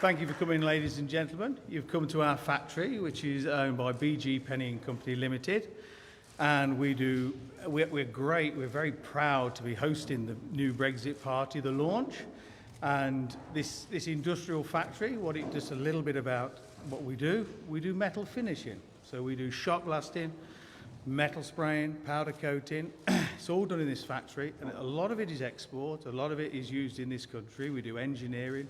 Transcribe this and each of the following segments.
Thank you for coming, ladies and gentlemen. You've come to our factory, which is owned by BG Penny & Company Limited. And we're great, we're very proud to be hosting the new Brexit party, the launch. And this industrial factory, just a little bit about what we do metal finishing. So we do shot blasting, metal spraying, powder coating. It's all done in this factory, and a lot of it is export, a lot of it is used in this country. We do engineering,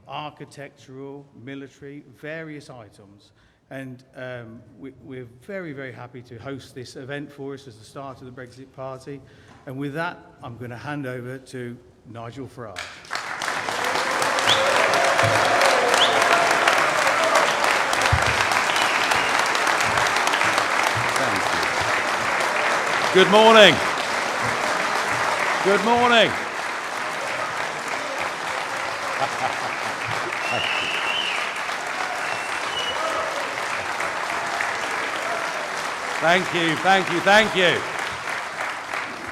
architectural, military, various items. And we're very, very happy to host this event for us as the start of the Brexit party. And with that, I'm going to hand over to Nigel Farage. Thank you. Good morning. Good morning. Thank you, thank you, thank you.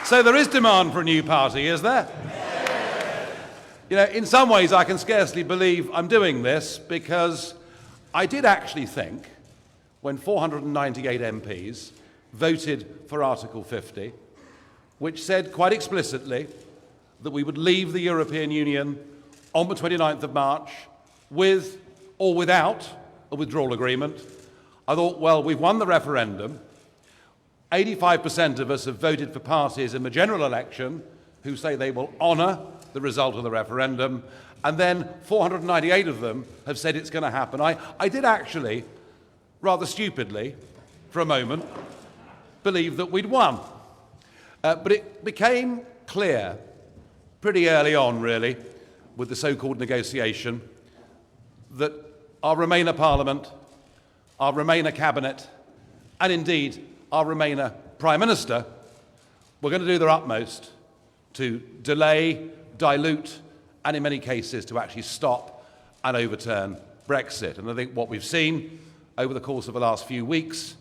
So there is demand for a new party, is there? Yes. You know, in some ways I can scarcely believe I'm doing this, because I did actually think, when 498 MPs voted for Article 50, which said quite explicitly that we would leave the European Union on the 29th of March with or without a withdrawal agreement, I thought, well, we've won the referendum. 85% of us have voted for parties in the general election who say they will honour the result of the referendum, and then 498 of them have said it's going to happen. I did actually, rather stupidly, for a moment, believe that we'd won. But it became clear pretty early on, really, with the so-called negotiation, that our Remainer Parliament, our Remainer Cabinet, and indeed our Remainer Prime Minister were going to do their utmost to delay, dilute, and in many cases to actually stop and overturn Brexit. And I think what we've seen over the course of the last few weeks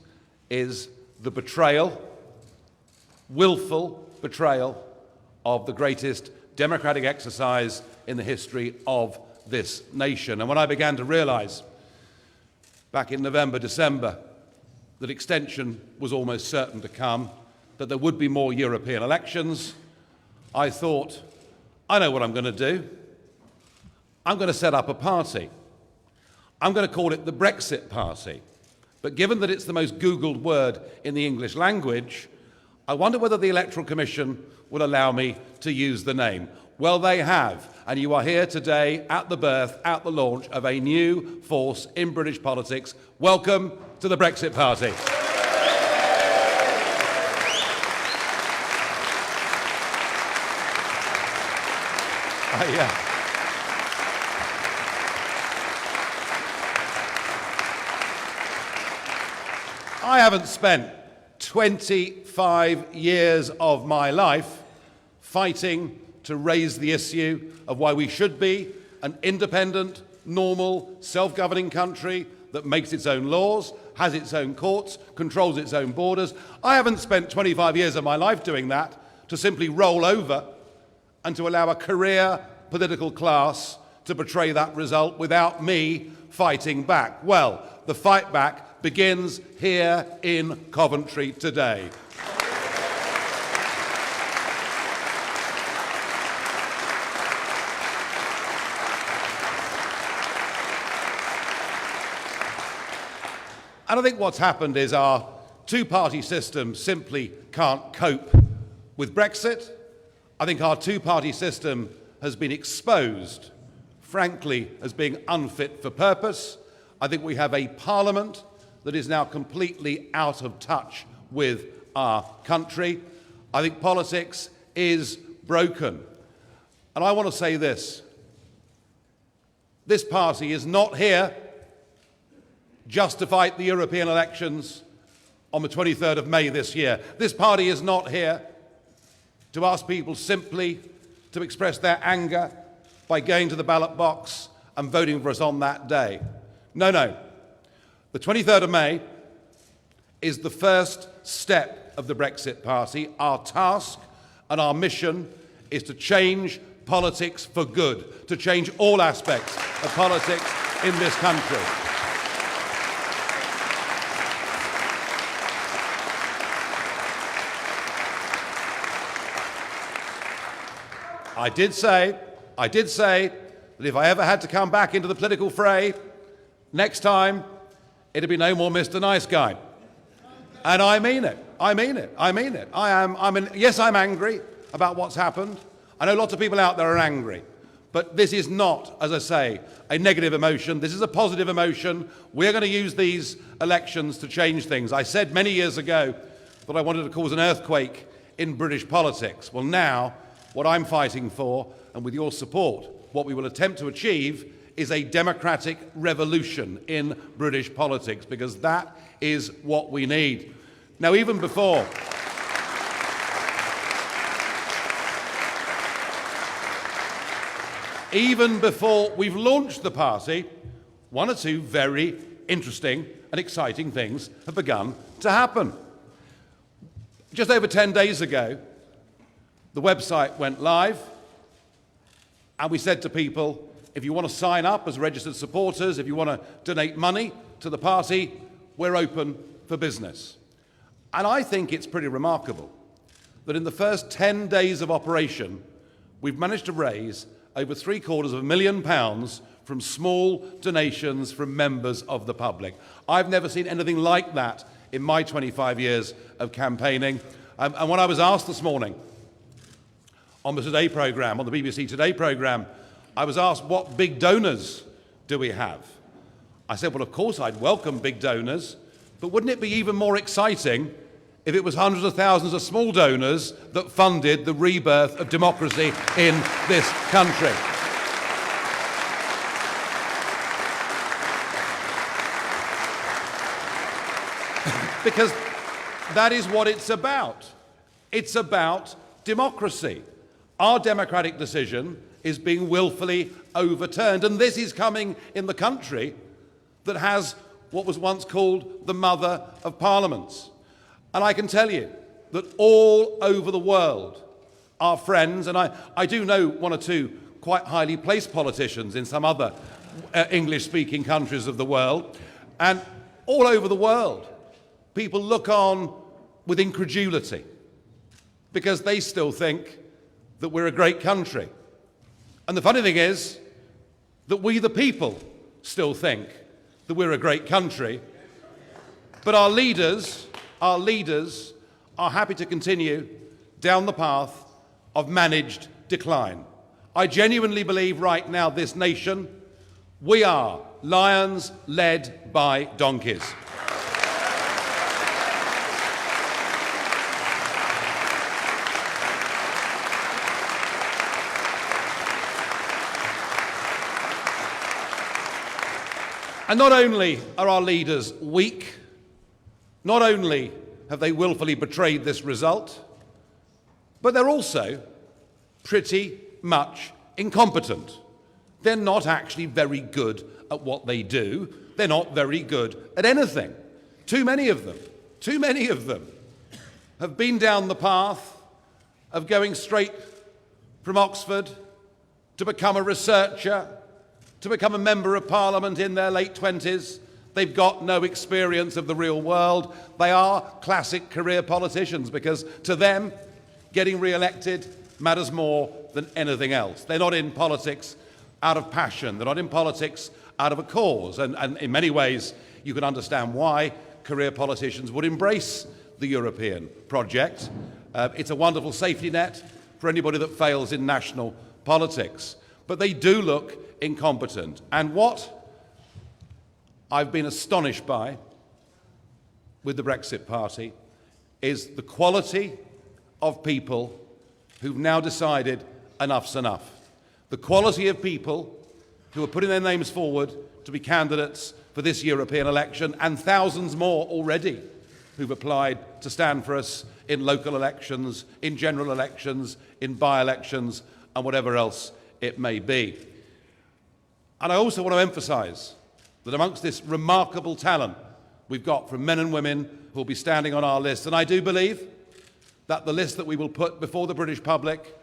is the betrayal, willful betrayal, of the greatest democratic exercise in the history of this nation. And when I began to realise back in November, December, that extension was almost certain to come, that there would be more European elections, I thought, I know what I'm going to do. I'm going to set up a party. I'm going to call it the Brexit Party. But given that it's the most Googled word in the English language, I wonder whether the Electoral Commission will allow me to use the name. Well, they have, and you are here today at the birth, at the launch of a new force in British politics. Welcome to the Brexit Party. I haven't spent 25 years of my life fighting to raise the issue of why we should be an independent, normal, self-governing country that makes its own laws, has its own courts, controls its own borders. I haven't spent 25 years of my life doing that to simply roll over and to allow a career political class to betray that result without me fighting back. Well, the fight back begins here in Coventry today. And I think what's happened is our two-party system simply can't cope with Brexit. I think our two-party system has been exposed, frankly, as being unfit for purpose. I think we have a parliament that is now completely out of touch with our country. I think politics is broken. And I want to say this. This party is not here just to fight the European elections on the 23rd of May this year. This party is not here to ask people simply to express their anger by going to the ballot box and voting for us on that day. No, no. The 23rd of May is the first step of the Brexit Party. Our task and our mission is to change politics for good, to change all aspects of politics in this country. I did say that if I ever had to come back into the political fray, next time, it'd be no more Mr. Nice Guy. And I mean it. Yes, I'm angry about what's happened. I know lots of people out there are angry. But this is not, as I say, a negative emotion. This is a positive emotion. We're going to use these elections to change things. I said many years ago that I wanted to cause an earthquake in British politics. Well, now, what I'm fighting for, and with your support, what we will attempt to achieve is a democratic revolution in British politics, because that is what we need. Now, even before we've launched the party, one or two very interesting and exciting things have begun to happen. Just over 10 days ago, the website went live, and we said to people, if you want to sign up as registered supporters, if you want to donate money to the party, we're open for business. And I think it's pretty remarkable that in the first 10 days of operation, we've managed to raise over £750,000 from small donations from members of the public. I've never seen anything like that in my 25 years of campaigning. And when I was asked this morning on the Today programme, on the BBC Today programme, I was asked, what big donors do we have? I said, well, of course I'd welcome big donors, but wouldn't it be even more exciting if it was hundreds of thousands of small donors that funded the rebirth of democracy in this country? Because that is what it's about. It's about democracy. Our democratic decision is being willfully overturned. And this is coming in the country that has what was once called the mother of parliaments. And I can tell you that all over the world, our friends, and I do know one or two quite highly placed politicians in some other English-speaking countries of the world, and all over the world, people look on with incredulity because they still think that we're a great country. And the funny thing is that we, the people, still think that we're a great country. But our leaders are happy to continue down the path of managed decline. I genuinely believe right now, this nation, we are lions led by donkeys. And not only are our leaders weak, not only have they willfully betrayed this result, but they're also pretty much incompetent. They're not actually very good at what they do. They're not very good at anything. Too many of them have been down the path of going straight from Oxford to become a researcher, to become a member of Parliament in their late 20s. They've got no experience of the real world. They are classic career politicians because to them, getting re-elected matters more than anything else. They're not in politics out of passion. They're not in politics out of a cause. And in many ways, you can understand why career politicians would embrace the European project. It's a wonderful safety net for anybody that fails in national politics. But they do look incompetent. And what I've been astonished by with the Brexit Party is the quality of people who've now decided enough's enough. The quality of people who are putting their names forward to be candidates for this European election, and thousands more already who've applied to stand for us in local elections, in general elections, in by-elections, and whatever else it may be. And I also want to emphasise that amongst this remarkable talent we've got from men and women who will be standing on our list, and I do believe that the list that we will put before the British public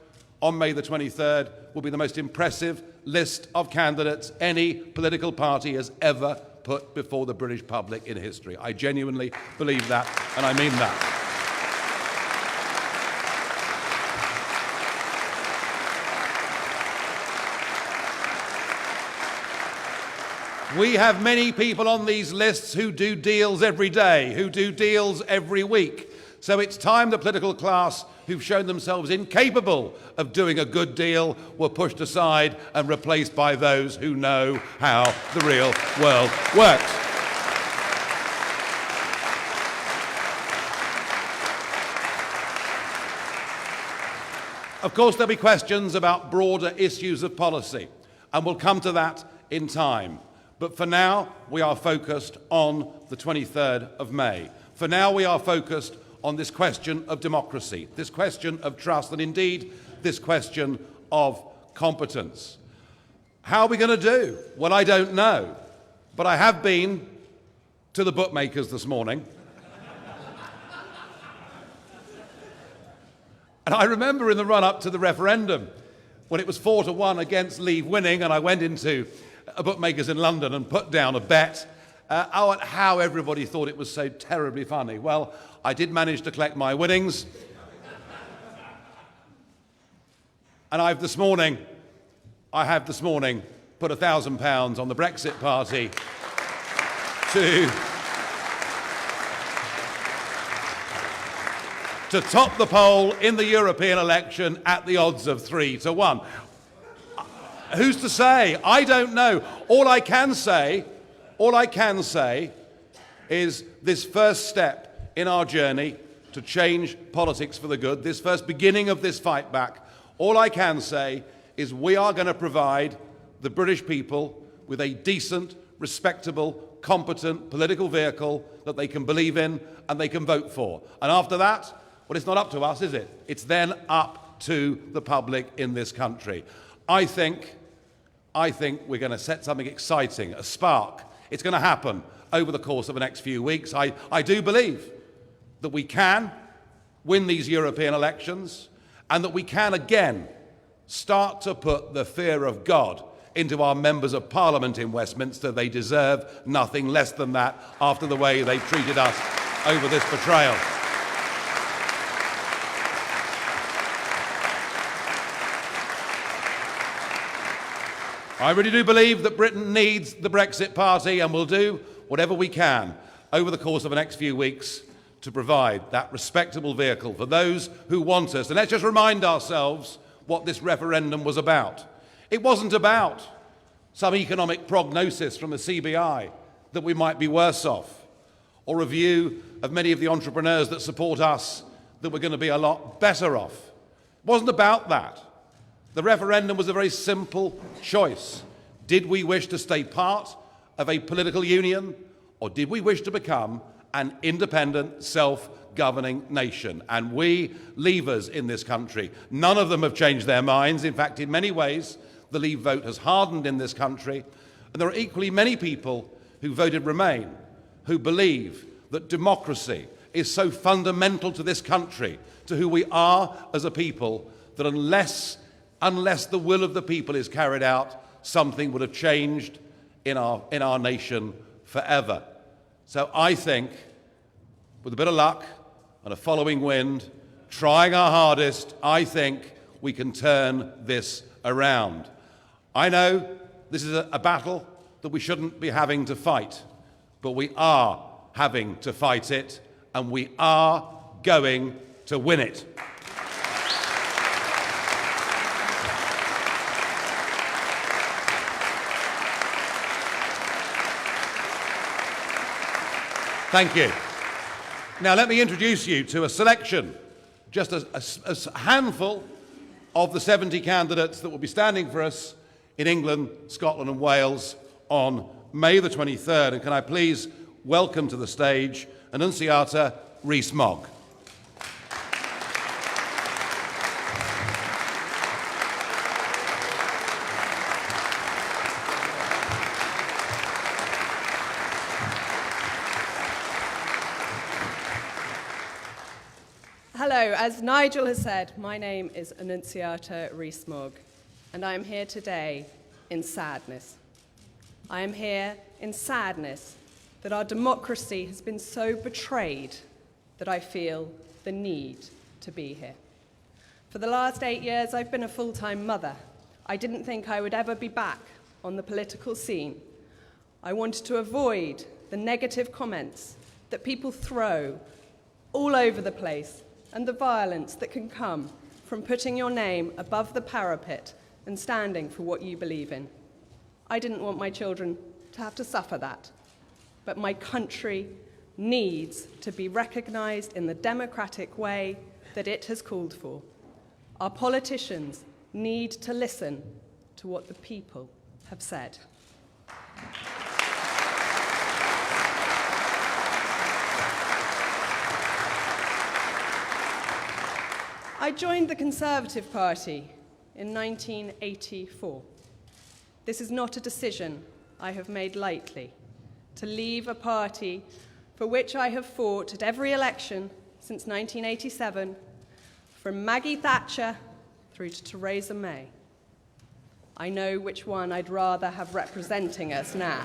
on May the 23rd will be the most impressive list of candidates any political party has ever put before the British public in history. I genuinely believe that, and I mean that. We have many people on these lists who do deals every day, who do deals every week. So it's time the political class who've shown themselves incapable of doing a good deal were pushed aside and replaced by those who know how the real world works. Of course, there'll be questions about broader issues of policy, and we'll come to that in time. But for now, we are focused on the 23rd of May. For now, we are focused on this question of democracy, this question of trust, and indeed, this question of competence. How are we going to do? Well, I don't know. But I have been to the bookmakers this morning. And I remember in the run-up to the referendum, when it was 4-1 against Leave winning, and I went into a bookmakers in London and put down a bet at how everybody thought it was so terribly funny. Well, I did manage to collect my winnings. And I have this morning put £1,000 on the Brexit party to top the poll in the European election at the odds of 3-1. Who's to say? I don't know. All I can say is this first step in our journey to change politics for the good, this first beginning of this fight back, all I can say is we are going to provide the British people with a decent, respectable, competent political vehicle that they can believe in and they can vote for. And after that, well, it's not up to us, is it? It's then up to the public in this country. I think we're going to set something exciting, a spark. It's going to happen over the course of the next few weeks. I do believe that we can win these European elections and that we can again start to put the fear of God into our members of Parliament in Westminster. They deserve nothing less than that after the way they've treated us over this betrayal. I really do believe that Britain needs the Brexit party, and we'll do whatever we can over the course of the next few weeks to provide that respectable vehicle for those who want us. And let's just remind ourselves what this referendum was about. It wasn't about some economic prognosis from the CBI that we might be worse off, or a view of many of the entrepreneurs that support us that we're going to be a lot better off. It wasn't about that. The referendum was a very simple choice. Did we wish to stay part of a political union, or did we wish to become an independent, self-governing nation? And we, Leavers in this country, none of them have changed their minds. In fact, in many ways, the Leave vote has hardened in this country. And there are equally many people who voted Remain, who believe that democracy is so fundamental to this country, to who we are as a people, that unless the will of the people is carried out, something would have changed in our nation forever. So I think, with a bit of luck and a following wind, trying our hardest, I think we can turn this around. I know this is a battle that we shouldn't be having to fight, but we are having to fight it, and we are going to win it. Thank you. Now let me introduce you to a selection, just a handful of the 70 candidates that will be standing for us in England, Scotland and Wales on May the 23rd. And can I please welcome to the stage Annunciata Rees-Mogg. Hello, as Nigel has said, my name is Annunziata Rees-Mogg, and I am here today in sadness. I am here in sadness that our democracy has been so betrayed that I feel the need to be here. For the last 8 years, I've been a full-time mother. I didn't think I would ever be back on the political scene. I wanted to avoid the negative comments that people throw all over the place and the violence that can come from putting your name above the parapet and standing for what you believe in. I didn't want my children to have to suffer that, but my country needs to be recognized in the democratic way that it has called for. Our politicians need to listen to what the people have said. I joined the Conservative Party in 1984. This is not a decision I have made lightly, to leave a party for which I have fought at every election since 1987, from Maggie Thatcher through to Theresa May. I know which one I'd rather have representing us now.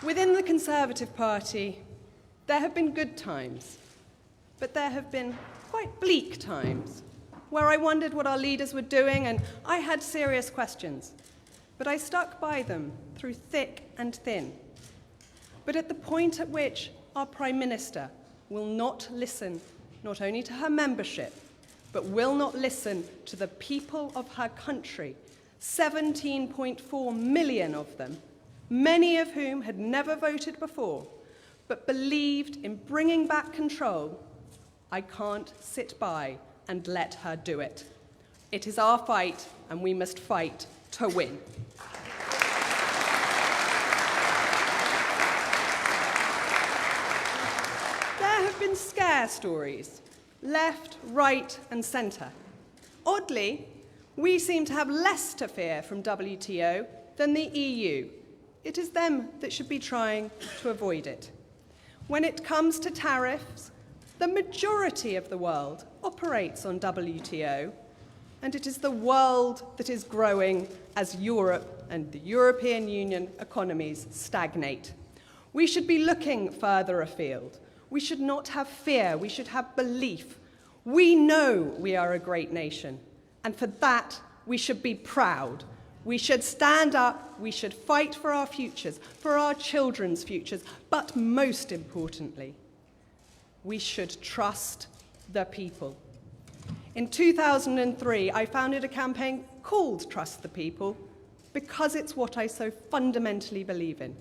Within the Conservative Party, there have been good times, but there have been quite bleak times where I wondered what our leaders were doing, and I had serious questions, but I stuck by them through thick and thin. But at the point at which our Prime Minister will not listen not only to her membership, but will not listen to the people of her country, 17.4 million of them, many of whom had never voted before, but believed in bringing back control, I can't sit by and let her do it. It is our fight, and we must fight to win. There have been scare stories, left, right, and centre. Oddly, we seem to have less to fear from WTO than the EU. It is them that should be trying to avoid it. When it comes to tariffs, the majority of the world operates on WTO, and it is the world that is growing as Europe and the European Union economies stagnate. We should be looking further afield. We should not have fear, we should have belief. We know we are a great nation, and for that we should be proud. We should stand up, we should fight for our futures, for our children's futures, but most importantly, we should trust the people. In 2003, I founded a campaign called Trust the People because it's what I so fundamentally believe in.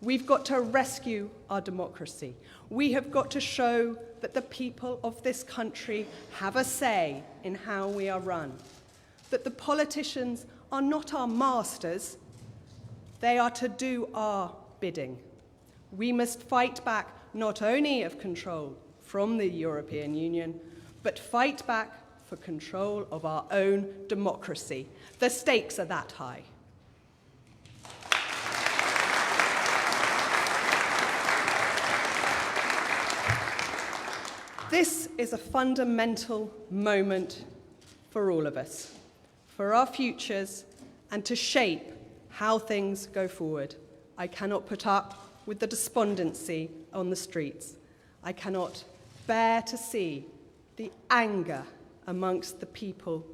We've got to rescue our democracy. We have got to show that the people of this country have a say in how we are run, that the politicians are not our masters, they are to do our bidding. We must fight back not only of control from the European Union, but fight back for control of our own democracy. The stakes are that high. This is a fundamental moment for all of us, for our futures, and to shape how things go forward. I cannot put up with the despondency on the streets. I cannot bear to see the anger amongst the people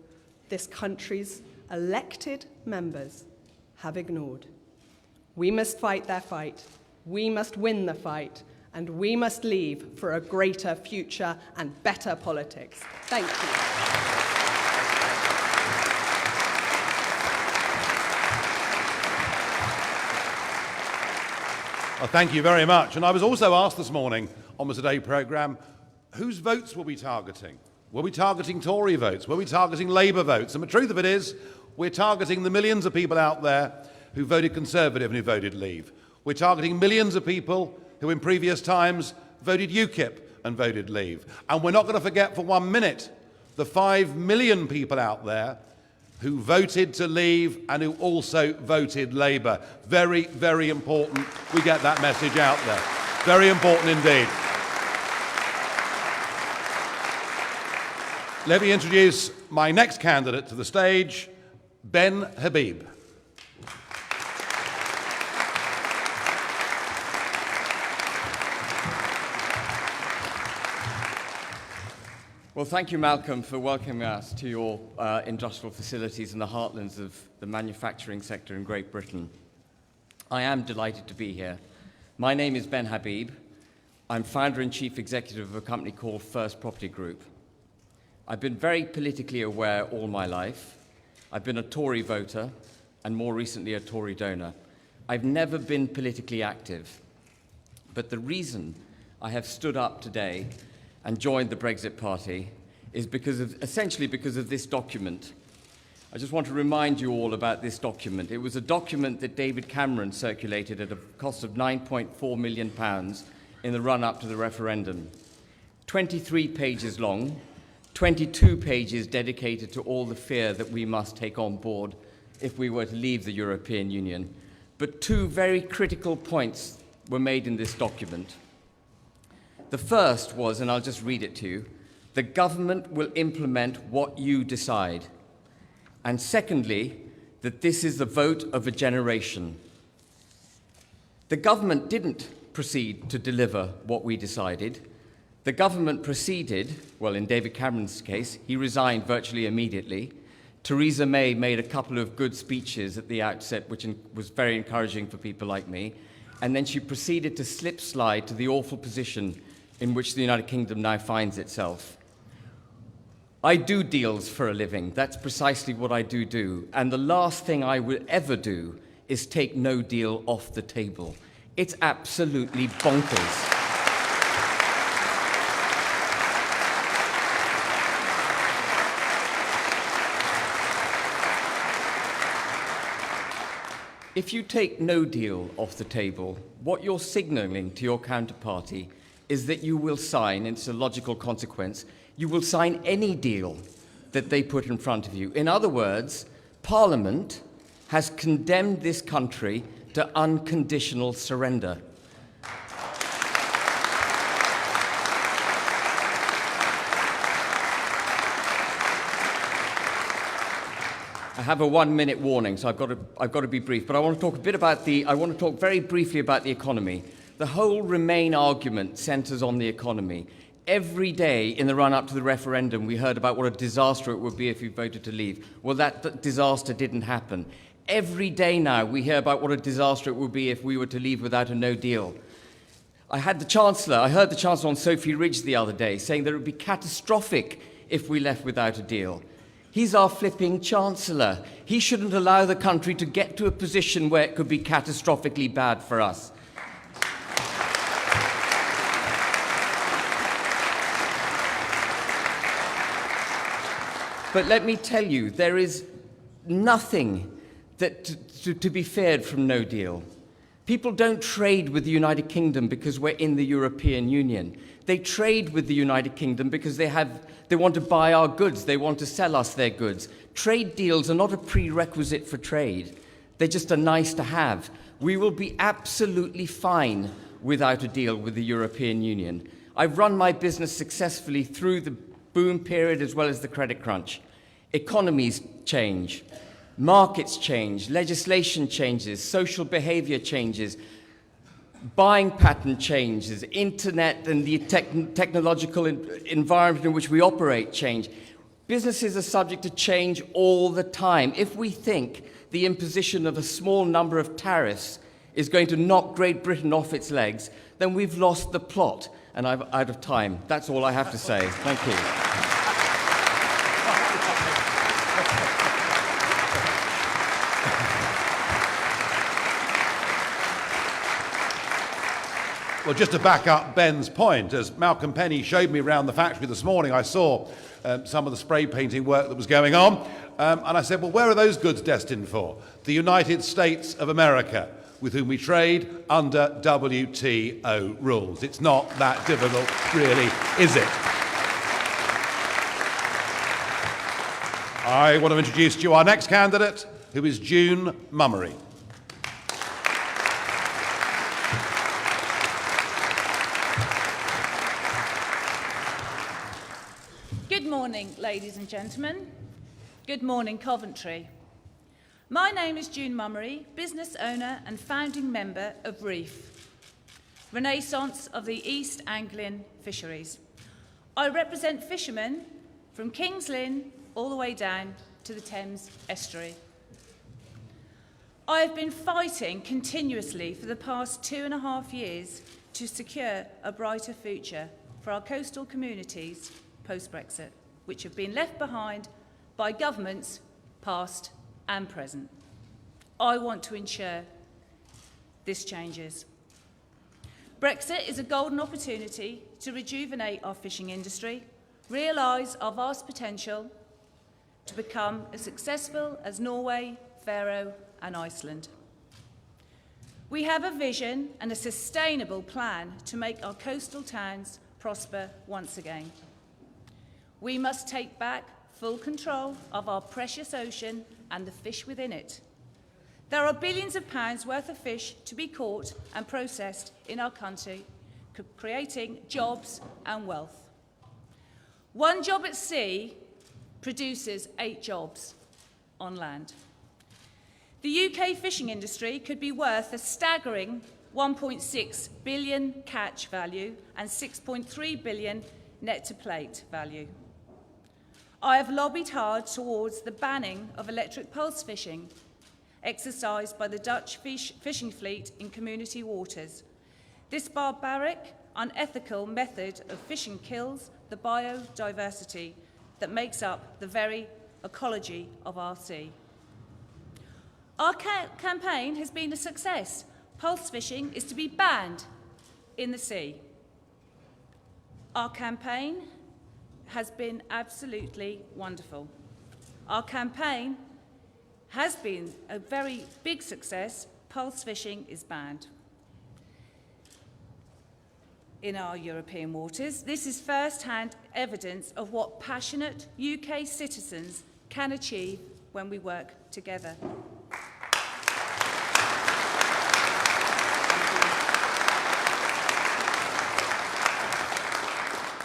this country's elected members have ignored. We must fight their fight. We must win the fight. And we must leave for a greater future and better politics. Thank you. Well, thank you very much. And I was also asked this morning on the Today programme, whose votes were we targeting? Were we targeting Tory votes? Were we targeting Labour votes? And the truth of it is, we're targeting the millions of people out there who voted Conservative and who voted Leave. We're targeting millions of people who in previous times voted UKIP and voted Leave. And we're not going to forget for 1 minute the 5 million people out there who voted to leave and who also voted Labour. Very, very important we get that message out there. Very important indeed. Let me introduce my next candidate to the stage, Ben Habib. Well, thank you, Malcolm, for welcoming us to your industrial facilities in the heartlands of the manufacturing sector in Great Britain. I am delighted to be here. My name is Ben Habib. I'm founder and chief executive of a company called First Property Group. I've been very politically aware all my life. I've been a Tory voter and more recently a Tory donor. I've never been politically active. But the reason I have stood up today and joined the Brexit Party is essentially because of this document. I just want to remind you all about this document. It was a document that David Cameron circulated at a cost of £9.4 million in the run-up to the referendum. 23 pages long, 22 pages dedicated to all the fear that we must take on board if we were to leave the European Union. But two very critical points were made in this document. The first was, and I'll just read it to you, the government will implement what you decide. And secondly, that this is the vote of a generation. The government didn't proceed to deliver what we decided. The government proceeded, well, in David Cameron's case, he resigned virtually immediately. Theresa May made a couple of good speeches at the outset, which was very encouraging for people like me. And then she proceeded to slip slide to the awful position in which the United Kingdom now finds itself. I do deals for a living. That's precisely what I do. And the last thing I will ever do is take no deal off the table. It's absolutely bonkers. If you take no deal off the table, what you're signalling to your counterparty is that you will sign, and it's a logical consequence, you will sign any deal that they put in front of you. In other words, Parliament has condemned this country to unconditional surrender. I have a 1-minute warning, so I've got to be brief. But I want to talk very briefly about the economy. The whole Remain argument centres on the economy. Every day in the run-up to the referendum, we heard about what a disaster it would be if you voted to leave. Well, that disaster didn't happen. Every day now, we hear about what a disaster it would be if we were to leave without a no deal. I heard the Chancellor on Sophie Ridge the other day saying that it would be catastrophic if we left without a deal. He's our flipping Chancellor. He shouldn't allow the country to get to a position where it could be catastrophically bad for us. But let me tell you, there is nothing to be feared from no deal. People don't trade with the United Kingdom because we're in the European Union. They trade with the United Kingdom because they want to buy our goods. They want to sell us their goods. Trade deals are not a prerequisite for trade. They're just a nice to have. We will be absolutely fine without a deal with the European Union. I've run my business successfully through the boom period as well as the credit crunch. Economies change, markets change, legislation changes, social behavior changes, buying pattern changes, internet and the technological environment in which we operate change. Businesses are subject to change all the time. If we think the imposition of a small number of tariffs is going to knock Great Britain off its legs, then we've lost the plot. And I'm out of time. That's all I have to say. Thank you. Well, just to back up Ben's point, as Malcolm Penny showed me around the factory this morning, I saw some of the spray painting work that was going on, and I said, well, where are those goods destined for? The United States of America, with whom we trade under WTO rules. It's not that difficult, really, is it? I want to introduce to you our next candidate, who is June Mummery. Good morning, ladies and gentlemen. Good morning, Coventry. My name is June Mummery, business owner and founding member of Reef, Renaissance of the East Anglian Fisheries. I represent fishermen from King's Lynn all the way down to the Thames estuary. I have been fighting continuously for the past 2.5 years to secure a brighter future for our coastal communities post-Brexit, which have been left behind by governments past and present. I want to ensure this changes. Brexit is a golden opportunity to rejuvenate our fishing industry, realise our vast potential to become as successful as Norway, Faroe and Iceland. We have a vision and a sustainable plan to make our coastal towns prosper once again. We must take back full control of our precious ocean and the fish within it. There are billions of pounds worth of fish to be caught and processed in our country, creating jobs and wealth. One job at sea produces 8 jobs on land. The UK fishing industry could be worth a staggering 1.6 billion catch value and 6.3 billion net to plate value. I have lobbied hard towards the banning of electric pulse fishing, exercised by the Dutch fishing fleet in community waters. This barbaric, unethical method of fishing kills the biodiversity that makes up the very ecology of our sea. Our campaign has been a success. Pulse fishing is to be banned in the sea. Our campaign has been absolutely wonderful. Our campaign has been a very big success. Pulse fishing is banned in our European waters. This is first-hand evidence of what passionate UK citizens can achieve when we work together.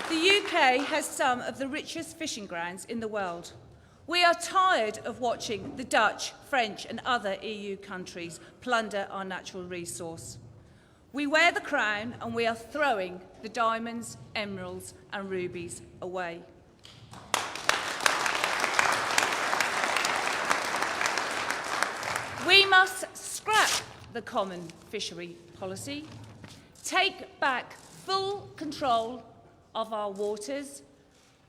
The UK has some of the richest fishing grounds in the world. We are tired of watching the Dutch, French and other EU countries plunder our natural resource. We wear the crown and we are throwing the diamonds, emeralds and rubies away. We must scrap the common fishery policy, take back full control of our waters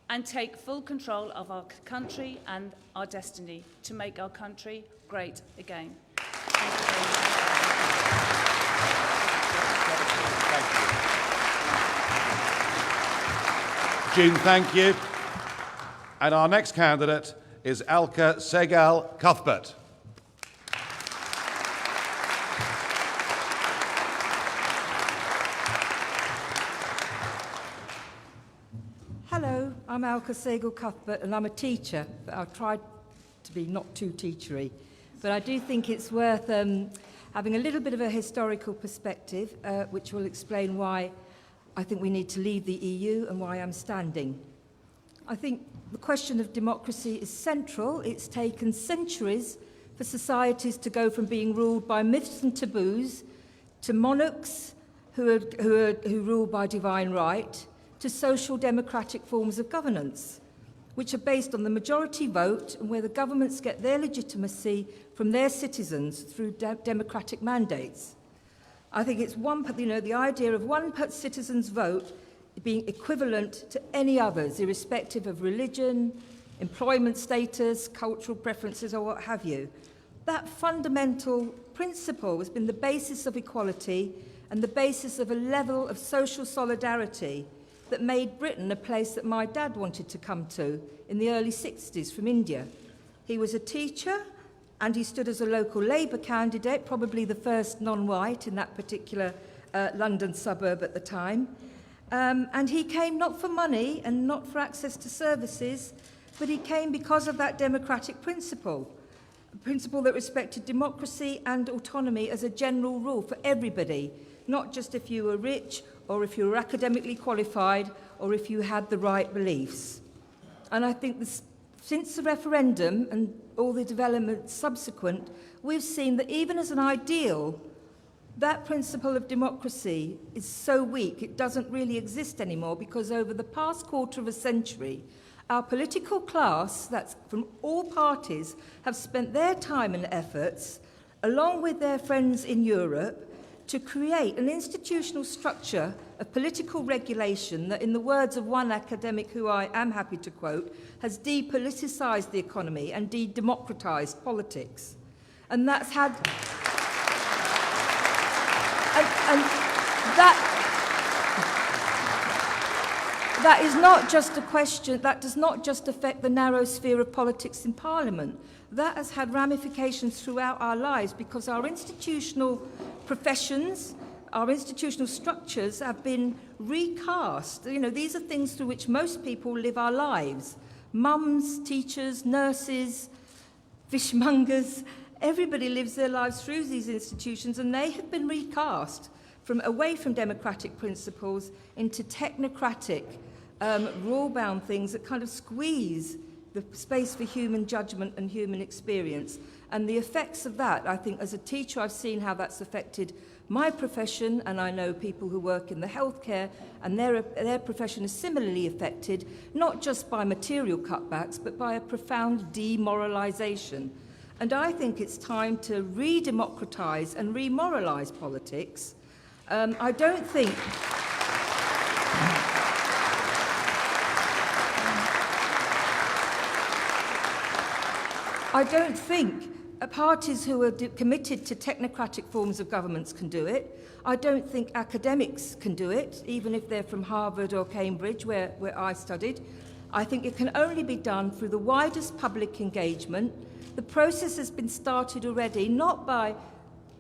and take full control of our country and our destiny to make our country great again. Thank you very much. June, thank you. And our next candidate is Elke Segal Cuthbert. Hello, I'm Elke Segal Cuthbert and I'm a teacher, but I've tried to be not too teachery. But I do think it's worth having a little bit of a historical perspective, which will explain why I think we need to leave the EU and why I'm standing. I think the question of democracy is central. It's taken centuries for societies to go from being ruled by myths and taboos to monarchs who rule by divine right, to social democratic forms of governance, which are based on the majority vote and where the governments get their legitimacy from their citizens through democratic mandates. I think it's the idea of one citizen's vote being equivalent to any others, irrespective of religion, employment status, cultural preferences, or what have you. That fundamental principle has been the basis of equality and the basis of a level of social solidarity that made Britain a place that my dad wanted to come to in the early 60s from India. He was a teacher and he stood as a local Labour candidate, probably the first non-white in that particular London suburb at the time. And he came not for money and not for access to services, but he came because of that democratic principle, a principle that respected democracy and autonomy as a general rule for everybody, not just if you were rich or if you were academically qualified or if you had the right beliefs. And I think since the referendum and all the developments subsequent, we've seen that even as an ideal, that principle of democracy is so weak, it doesn't really exist anymore, because over the past quarter of a century, our political class, that's from all parties, have spent their time and efforts, along with their friends in Europe, to create an institutional structure of political regulation that, in the words of one academic who I am happy to quote, has depoliticised the economy and de-democratised politics. And that's had... And that is not just a question, that does not just affect the narrow sphere of politics in Parliament. That has had ramifications throughout our lives, because our institutional professions, our institutional structures have been recast. You know, these are things through which most people live our lives. Mums, teachers, nurses, fishmongers, everybody lives their lives through these institutions, and they have been recast from away from democratic principles into technocratic, rule-bound things that kind of squeeze the space for human judgment and human experience. And the effects of that, I think, as a teacher, I've seen how that's affected my profession, and I know people who work in the healthcare, and their profession is similarly affected, not just by material cutbacks, but by a profound demoralisation. And I think it's time to re-democratise and re-moralise politics. I don't think parties who are committed to technocratic forms of governments can do it. I don't think academics can do it, even if they're from Harvard or Cambridge, where I studied. I think it can only be done through the widest public engagement. The process has been started already, not by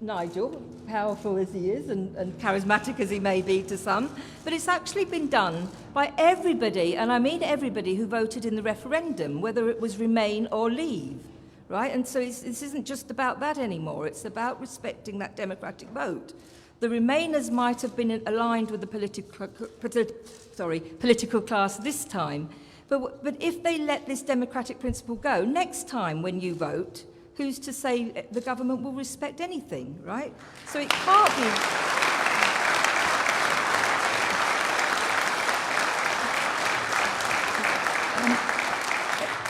Nigel, powerful as he is and charismatic as he may be to some, but it's actually been done by everybody, and I mean everybody who voted in the referendum, whether it was Remain or Leave, right? And so this isn't just about that anymore, it's about respecting that democratic vote. The Remainers might have been aligned with the political class this time, but if they let this democratic principle go, next time when you vote, who's to say the government will respect anything, right? So it can't be...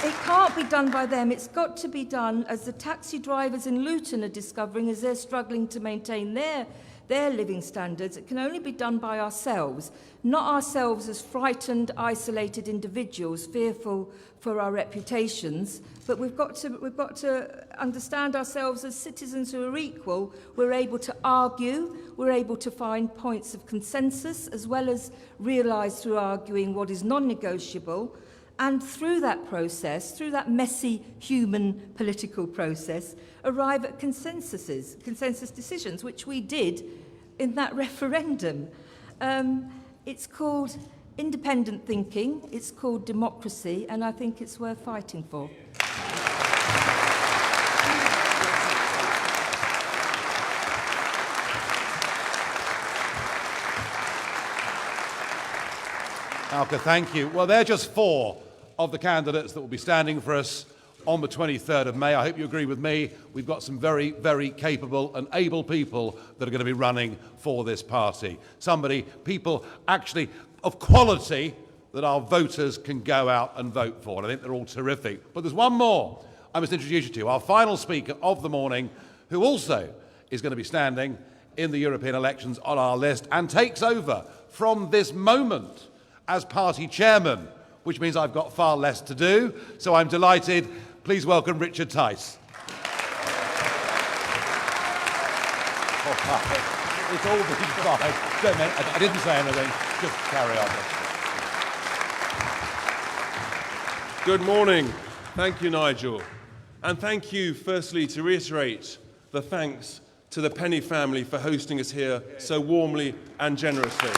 It can't be done by them. It's got to be done, as the taxi drivers in Luton are discovering, as they're struggling to maintain their living standards. It can only be done by ourselves, not ourselves as frightened, isolated individuals, fearful for our reputations, but we've got to understand ourselves as citizens who are equal. We're able to argue, we're able to find points of consensus, as well as realise through arguing what is non-negotiable, and through that process, through that messy human political process, arrive at consensus decisions, which we did in that referendum. It's called independent thinking, it's called democracy, and I think it's worth fighting for. Alka, thank you. Well, they're just 4 of the candidates that will be standing for us on the 23rd of May. I hope you agree with me. We've got some very, very capable and able people that are going to be running for this party. People actually of quality that our voters can go out and vote for. And I think they're all terrific. But there's one more I must introduce you to, our final speaker of the morning, who also is going to be standing in the European elections on our list and takes over from this moment as party chairman, which means I've got far less to do. So I'm delighted. Please welcome Richard Tice. It's all been fine. I didn't say anything. Just carry on. Good morning. Thank you, Nigel. And thank you, firstly, to reiterate the thanks to the Penny family for hosting us here so warmly and generously.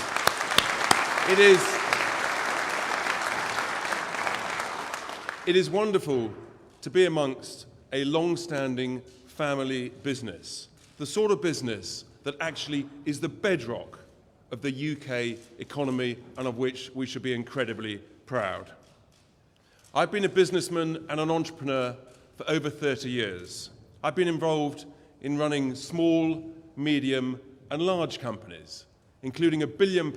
It is wonderful to be amongst a long-standing family business, the sort of business that actually is the bedrock of the UK economy and of which we should be incredibly proud. I've been a businessman and an entrepreneur for over 30 years. I've been involved in running small, medium and large companies, including a £1 billion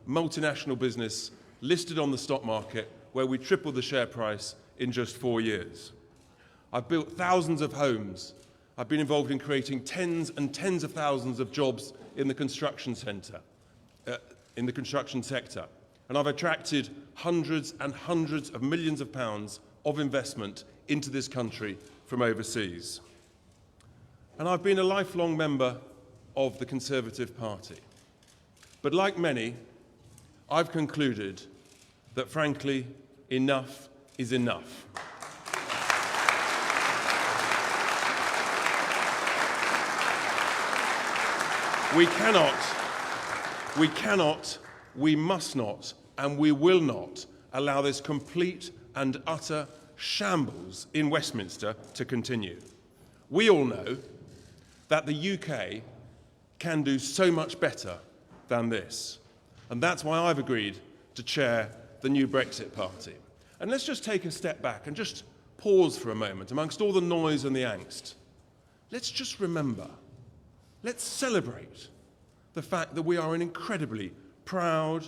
multinational business listed on the stock market where we tripled the share price in just 4 years. I've built thousands of homes. I've been involved in creating tens and tens of thousands of jobs in the construction sector. And I've attracted hundreds and hundreds of millions of pounds of investment into this country from overseas. And I've been a lifelong member of the Conservative Party. But like many, I've concluded that, frankly, enough is enough. We cannot, we must not, and we will not allow this complete and utter shambles in Westminster to continue. We all know that the UK can do so much better than this. And that's why I've agreed to chair the new Brexit party. And let's just take a step back and just pause for a moment amongst all the noise and the angst. Let's just remember, let's celebrate the fact that we are an incredibly proud,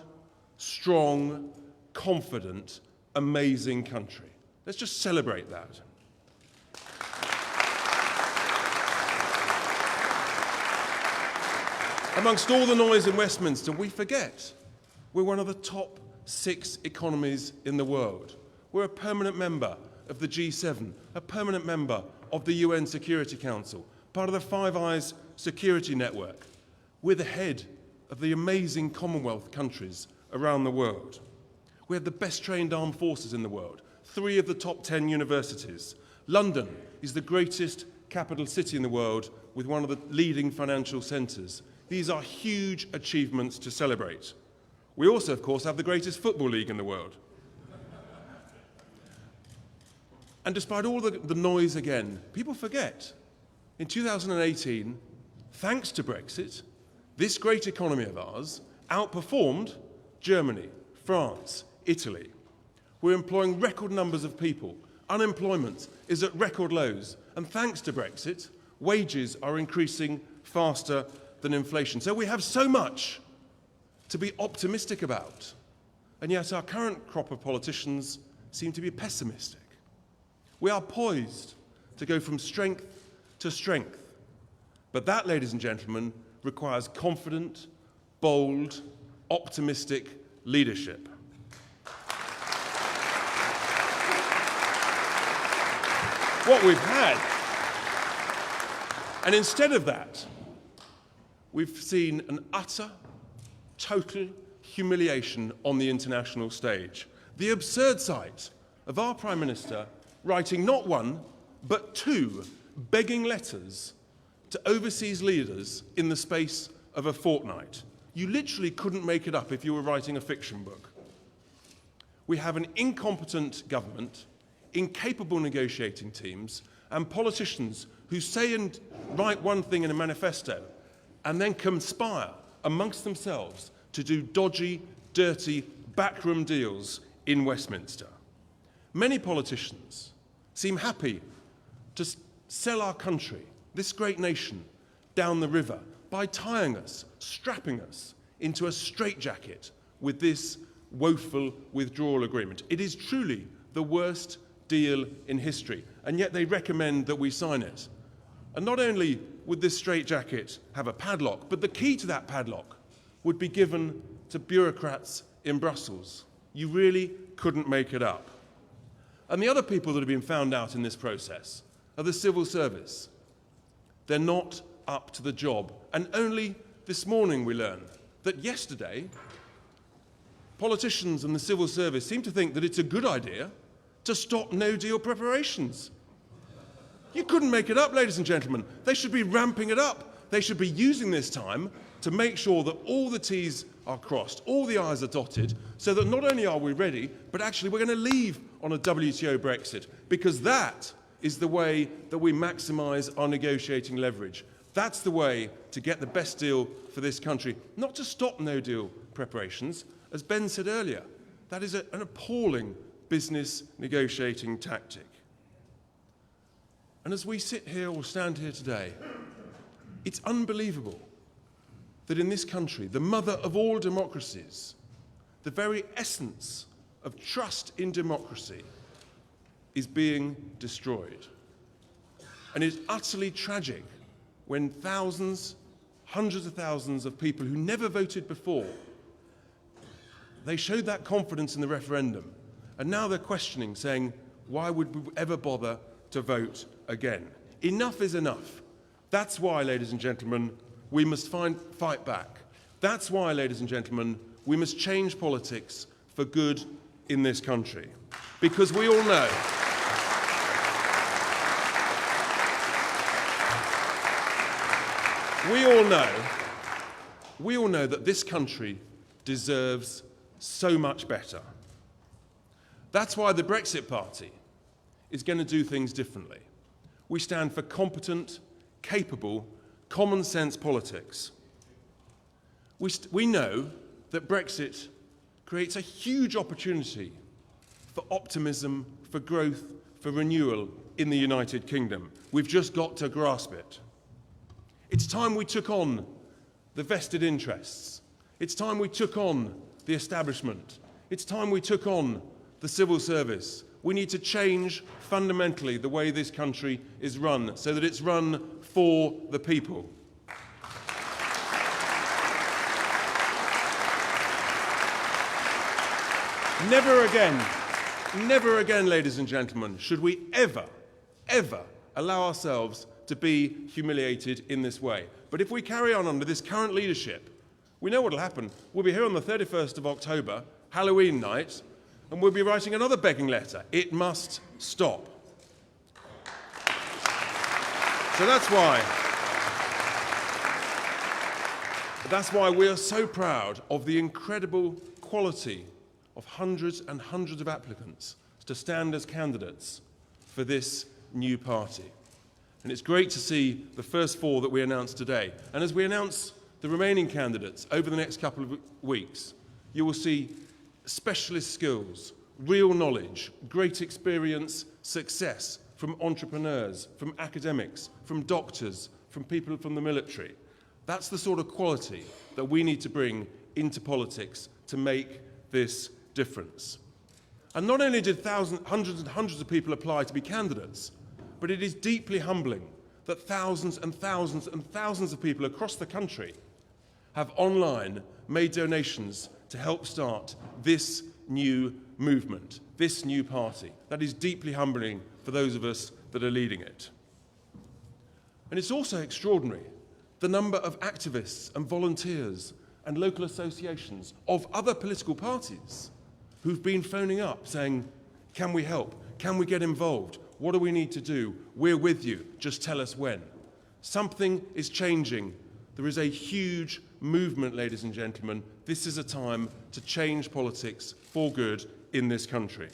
strong, confident, amazing country. Let's just celebrate that. Amongst all the noise in Westminster, we forget we're one of the top 6 economies in the world. We're a permanent member of the G7, a permanent member of the UN Security Council, part of the Five Eyes security network. We're the head of the amazing Commonwealth countries around the world. We have the best trained armed forces in the world, 3 of the top 10 universities. London is the greatest capital city in the world with one of the leading financial centres. These are huge achievements to celebrate. We also, of course, have the greatest football league in the world. And despite all the noise again, people forget. In 2018, thanks to Brexit, this great economy of ours outperformed Germany, France, Italy. We're employing record numbers of people. Unemployment is at record lows. And thanks to Brexit, wages are increasing faster than inflation. So we have so much to be optimistic about. And yet our current crop of politicians seem to be pessimistic. We are poised to go from strength to strength. But that, ladies and gentlemen, requires confident, bold, optimistic leadership. What we've had, and instead of that, we've seen an utter, total humiliation on the international stage. The absurd sight of our Prime Minister writing not 1, but 2 begging letters to overseas leaders in the space of a fortnight. You literally couldn't make it up if you were writing a fiction book. We have an incompetent government, incapable negotiating teams, and politicians who say and write one thing in a manifesto and then conspire amongst themselves to do dodgy, dirty, backroom deals in Westminster. Many politicians seem happy to sell our country, this great nation, down the river by tying us, strapping us into a straitjacket with this woeful withdrawal agreement. It is truly the worst deal in history, and yet they recommend that we sign it. And not only would this straitjacket have a padlock, but the key to that padlock would be given to bureaucrats in Brussels. You really couldn't make it up. And the other people that have been found out in this process are the civil service. They're not up to the job. And only this morning we learn that yesterday, politicians and the civil service seem to think that it's a good idea to stop no-deal preparations. You couldn't make it up, ladies and gentlemen. They should be ramping it up. They should be using this time to make sure that all the T's are crossed, all the I's are dotted, so that not only are we ready, but actually we're going to leave on a WTO Brexit, because that is the way that we maximise our negotiating leverage. That's the way to get the best deal for this country, not to stop no-deal preparations. As Ben said earlier, that is an appalling business negotiating tactic. And as we sit here or stand here today, it's unbelievable that in this country, the mother of all democracies, the very essence of trust in democracy, is being destroyed. And it's utterly tragic when thousands, hundreds of thousands of people who never voted before, they showed that confidence in the referendum, and now they're questioning, saying, why would we ever bother to vote again? Enough is enough. That's why, ladies and gentlemen, we must fight back. That's why, ladies and gentlemen, we must change politics for good in this country. Because we all know we all know that this country deserves so much better. That's why the Brexit Party is going to do things differently. We stand for competent, capable, common sense politics. We know that Brexit creates a huge opportunity for optimism, for growth, for renewal in the United Kingdom. We've just got to grasp it. It's time we took on the vested interests. It's time we took on the establishment. It's time we took on the civil service. We need to change fundamentally the way this country is run so that it's run for the people. Never again, ladies and gentlemen, should we ever allow ourselves to be humiliated in this way. But if we carry on under this current leadership, we know what will happen. We'll be here on the 31st of October, Halloween night, and we'll be writing another begging letter. It must stop. So that's why we are so proud of the incredible quality of hundreds and hundreds of applicants to stand as candidates for this new party. And it's great to see the first 4 that we announced today. And as we announce the remaining candidates over the next couple of weeks, you will see specialist skills, real knowledge, great experience, success from entrepreneurs, from academics, from doctors, from people from the military. That's the sort of quality that we need to bring into politics to make this difference. And not only did hundreds and hundreds of people apply to be candidates, but it is deeply humbling that thousands and thousands and thousands of people across the country have online made donations to help start this new movement, this new party. That is deeply humbling for those of us that are leading it. And it's also extraordinary, the number of activists and volunteers and local associations of other political parties who've been phoning up saying, can we help? Can we get involved? What do we need to do? We're with you. Just tell us when. Something is changing. There is a huge movement, ladies and gentlemen. This is a time to change politics for good in this country.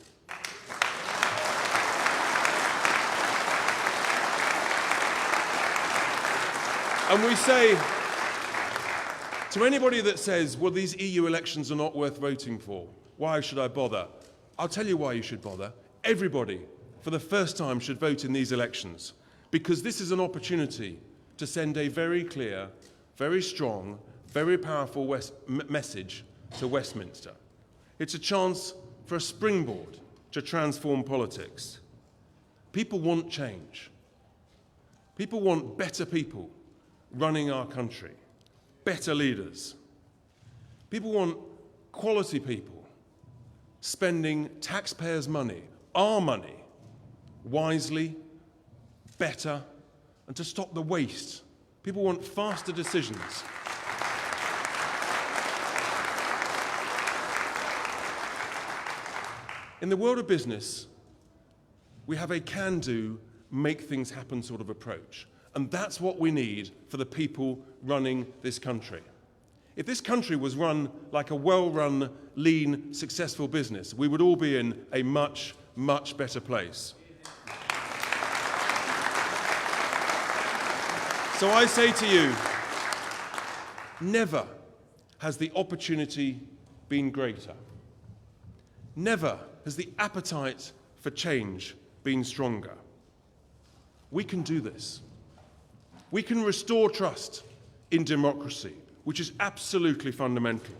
And we say to anybody that says, well, these EU elections are not worth voting for, why should I bother? I'll tell you why you should bother. Everybody, for the first time, should vote in these elections, because this is an opportunity to send a very clear, very strong, very powerful message to Westminster. It's a chance for a springboard to transform politics. People want change. People want better people running our country, better leaders. People want quality people spending taxpayers' money, our money, wisely, better, and to stop the waste. People want faster decisions. In the world of business, we have a can-do, make things happen sort of approach. And that's what we need for the people running this country. If this country was run like a well-run, lean, successful business, we would all be in a much, much better place. So I say to you, never has the opportunity been greater. Never has the appetite for change been stronger. We can do this. We can restore trust in democracy, which is absolutely fundamental.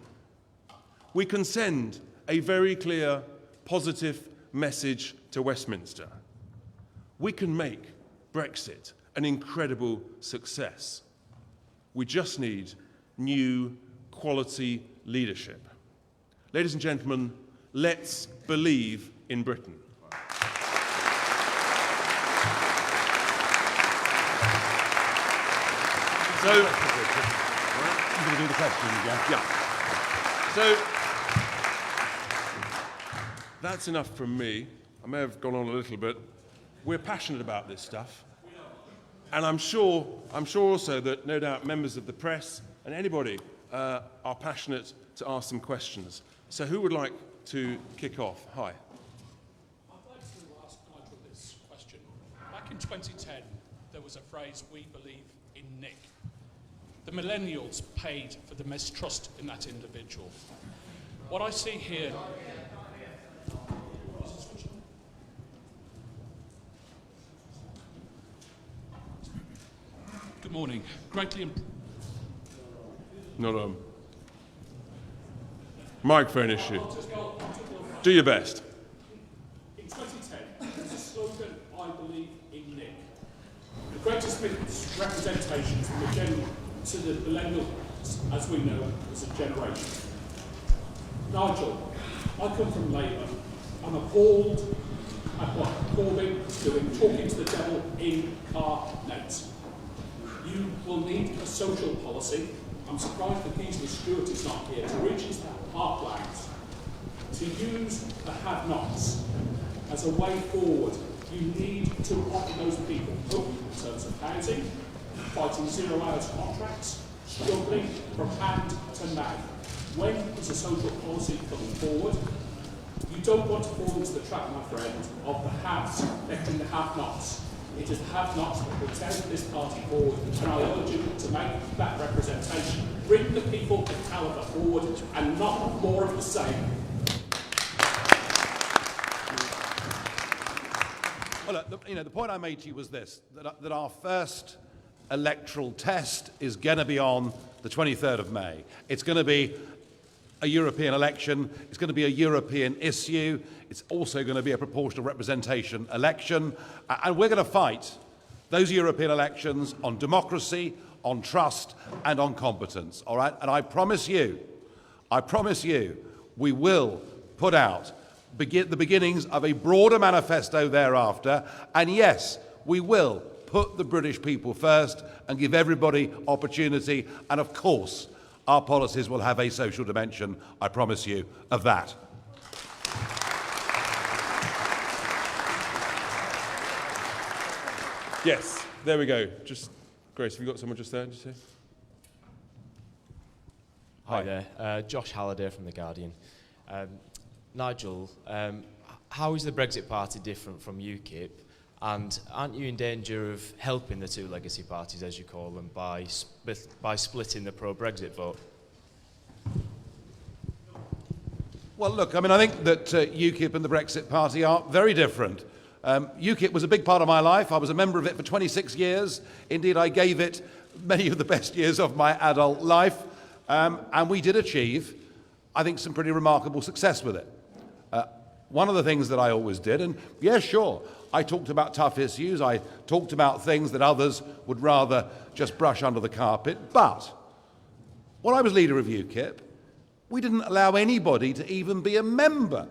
We can send a very clear, positive message to Westminster. We can make Brexit an incredible success. We just need new, quality leadership. Ladies and gentlemen, let's believe in Britain. So, I'm going to do the questions, yeah. So, that's enough from me. I may have gone on a little bit. We're passionate about this stuff. And I'm sure also that no doubt members of the press and anybody are passionate to ask some questions. So who would like to kick off? Hi. I'd like to ask Nigel this question. Back in 2010, there was a phrase, "We believe in Nick." The millennials paid for the mistrust in that individual. What I see here... Good morning. Greatly... Not a microphone issue. Do your best. In 2010, there was a slogan, "I believe in Nick." The greatest representation to the millennials, as we know, as a generation. Nigel, I come from Labour. I'm appalled at what Corbyn is doing, talking to the devil incarnate. You will need a social policy. I'm surprised that Kingsley Stewart is not here to reach into that heartland, to use the have-nots as a way forward. You need to offer those people hope in terms of housing, fighting zero-hours contracts, struggling from hand to mouth. When is a social policy coming forward? You don't want to fall into the trap, my friend, of the haves letting the have-nots. It is have-nots that will take this party forward, and I urge you to make that representation. Bring the people of calibre forward, and not more of the same. Well, look, the point I made to you was this, that our first electoral test is going to be on the 23rd of May. It's going to be a European election. It's going to be a European issue. It's also going to be a proportional representation election. And we're going to fight those European elections on democracy, on trust, and on competence, all right? And I promise you, we will put out the beginnings of a broader manifesto thereafter. And yes, we will put the British people first and give everybody opportunity. And of course, our policies will have a social dimension, I promise you, of that. Yes, there we go. Just, Grace, have you got someone just there, did you say? Hi there, Josh Halliday from The Guardian. Nigel, how is the Brexit Party different from UKIP? And aren't you in danger of helping the two legacy parties, as you call them, by splitting the pro-Brexit vote? Well, look, I think that UKIP and the Brexit Party are very different. UKIP was a big part of my life. I was a member of it for 26 years. Indeed, I gave it many of the best years of my adult life. And we did achieve, I think, some pretty remarkable success with it. One of the things that I always did, and yes, sure, I talked about tough issues. I talked about things that others would rather just brush under the carpet. But when I was leader of UKIP, we didn't allow anybody to even be a member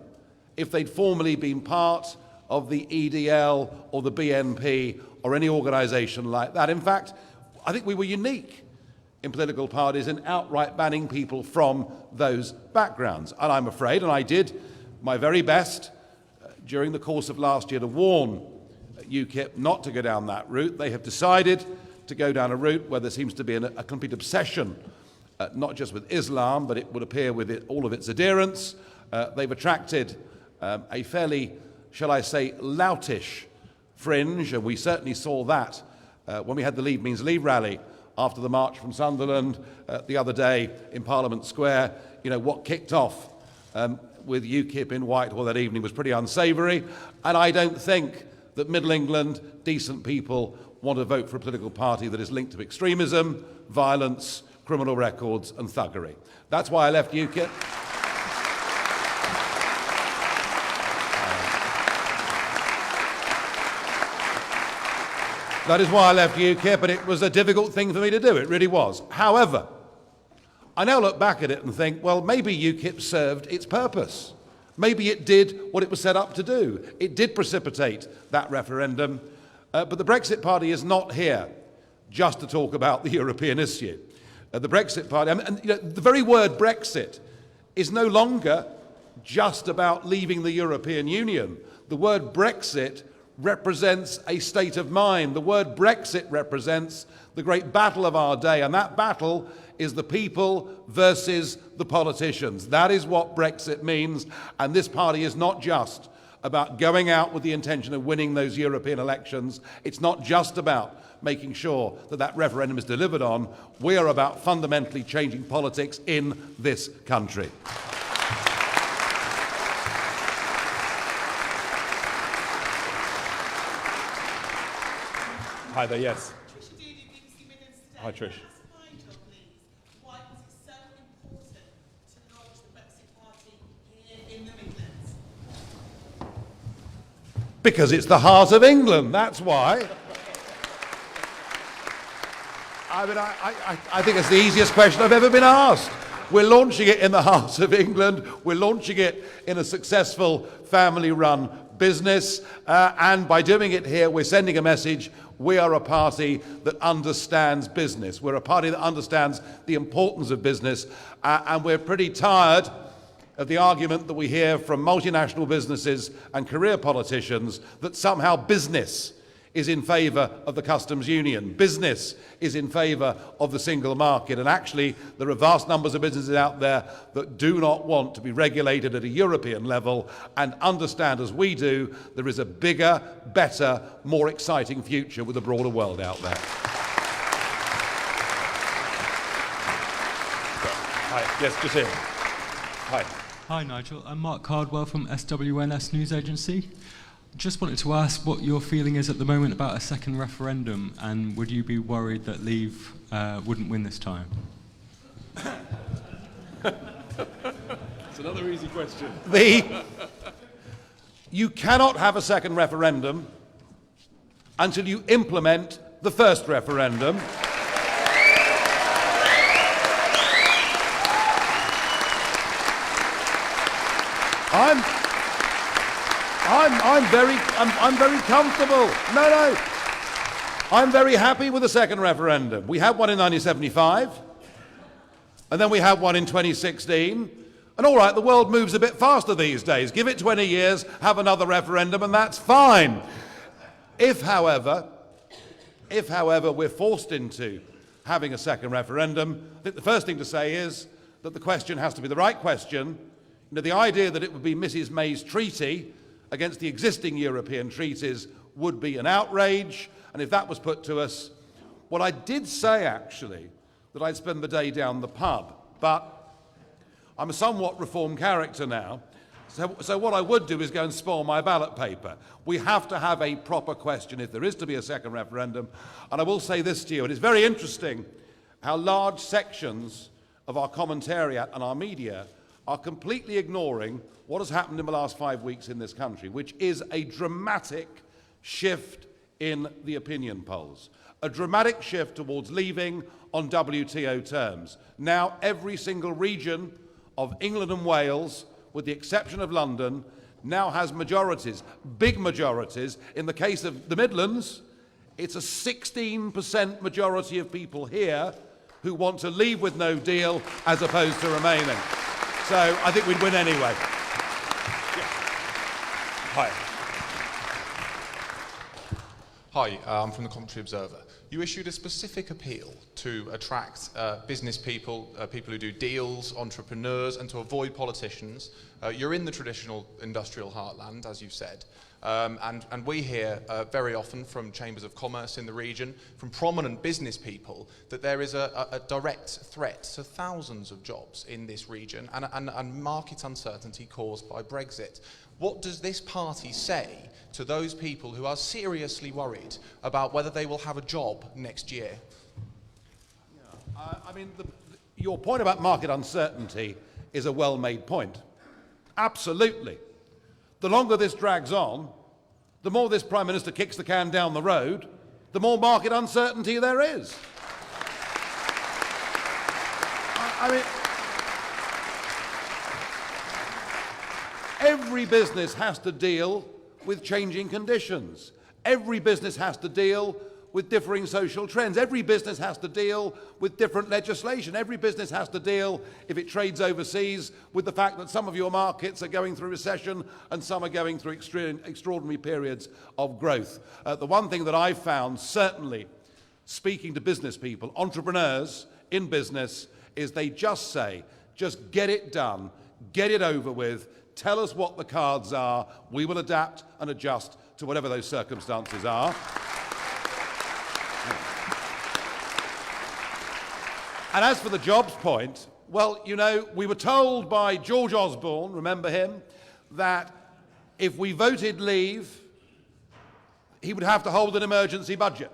if they'd formerly been part of the EDL or the BNP or any organisation like that. In fact, I think we were unique in political parties in outright banning people from those backgrounds. And I'm afraid, and I did my very best during the course of last year to warn UKIP not to go down that route. They have decided to go down a route where there seems to be a complete obsession not just with Islam, but it would appear with all of its adherents. They've attracted a fairly, shall I say, loutish fringe, and we certainly saw that when we had the Leave Means Leave rally after the march from Sunderland the other day in Parliament Square. You know, what kicked off with UKIP in Whitehall that evening was pretty unsavoury, and I don't think that Middle England, decent people, want to vote for a political party that is linked to extremism, violence, criminal records and thuggery. That's why I left UKIP. That is why I left UKIP, but it was a difficult thing for me to do. It really was. However, I now look back at it and think, well, maybe UKIP served its purpose. Maybe it did what it was set up to do. It did precipitate that referendum. But the Brexit Party is not here just to talk about the European issue. The Brexit Party, and you know, the very word Brexit is no longer just about leaving the European Union. The word Brexit represents a state of mind. The word Brexit represents the great battle of our day, and that battle is the people versus the politicians. That is what Brexit means, and this party is not just about going out with the intention of winning those European elections. It's not just about making sure that that referendum is delivered on. We are about fundamentally changing politics in this country. Hi there, yes. Hi, Trish. Why was it so important to launch the Brexit Party here in the Midlands? Because it's the heart of England, that's why. I mean, I think it's the easiest question I've ever been asked. We're launching it in the heart of England. We're launching it in a successful family-run business. And by doing it here, we're sending a message. We are a party that understands business. We're a party that understands the importance of business. And we're pretty tired of the argument that we hear from multinational businesses and career politicians that somehow business is in favour of the customs union. Business is in favour of the single market. And actually, there are vast numbers of businesses out there that do not want to be regulated at a European level and understand, as we do, there is a bigger, better, more exciting future with a broader world out there. Hi, yes, just here. Hi. Hi, Nigel. I'm Mark Cardwell from SWNS News Agency. Just wanted to ask what your feeling is at the moment about a second referendum, and would you be worried that Leave wouldn't win this time? It's another easy question. You cannot have a second referendum until you implement the first referendum. I'm very comfortable. No. I'm very happy with the second referendum. We had one in 1975, and then we had one in 2016. And all right, the world moves a bit faster these days. Give it 20 years, have another referendum, and that's fine. If, however, we're forced into having a second referendum, I think the first thing to say is that the question has to be the right question. You know, the idea that it would be Mrs. May's treaty against the existing European treaties would be an outrage, and if that was put to us, what I did say actually, that I'd spend the day down the pub, but I'm a somewhat reformed character now, so what I would do is go and spoil my ballot paper. We have to have a proper question if there is to be a second referendum, and I will say this to you, and it's very interesting how large sections of our commentariat and our media are completely ignoring what has happened in the last 5 weeks in this country, which is a dramatic shift in the opinion polls, a dramatic shift towards leaving on WTO terms. Now every single region of England and Wales, with the exception of London, now has majorities, big majorities. In the case of the Midlands, it's a 16% majority of people here who want to leave with no deal as opposed to remaining. So I think we'd win anyway. Hi. Hi, I'm from the Commentary Observer. You issued a specific appeal to attract business people, people who do deals, entrepreneurs, and to avoid politicians. You're in the traditional industrial heartland, as you've said. And we hear very often from chambers of commerce in the region, from prominent business people, that there is a direct threat to thousands of jobs in this region and market uncertainty caused by Brexit. What does this party say to those people who are seriously worried about whether they will have a job next year? I mean, your point about market uncertainty is a well-made point. Absolutely. The longer this drags on, the more this Prime Minister kicks the can down the road, the more market uncertainty there is. I mean, every business has to deal with changing conditions. Every business has to deal with differing social trends. Every business has to deal with different legislation. Every business has to deal, if it trades overseas, with the fact that some of your markets are going through recession and some are going through extraordinary periods of growth. The one thing that I've found, certainly speaking to business people, entrepreneurs in business, is they just say, just get it done, get it over with, tell us what the cards are, we will adapt and adjust to whatever those circumstances are. And as for the jobs point, well, you know, we were told by George Osborne, remember him, that if we voted leave, he would have to hold an emergency budget.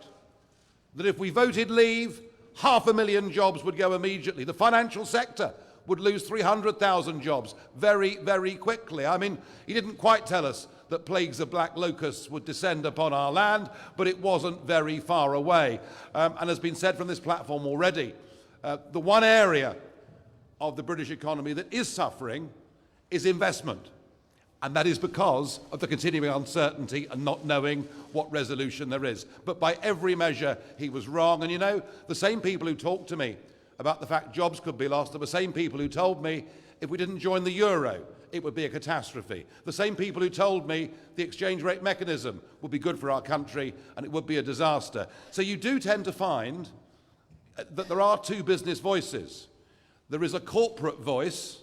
That if we voted leave, 500,000 jobs would go immediately. The financial sector would lose 300,000 jobs very, very quickly. I mean, he didn't quite tell us that plagues of black locusts would descend upon our land, but it wasn't very far away. And has been said from this platform already, the one area of the British economy that is suffering is investment. And that is because of the continuing uncertainty and not knowing what resolution there is. But by every measure, he was wrong. And you know, the same people who talked to me about the fact jobs could be lost are the same people who told me if we didn't join the euro, it would be a catastrophe. The same people who told me the exchange rate mechanism would be good for our country and it would be a disaster. So you do tend to find that there are two business voices. There is a corporate voice,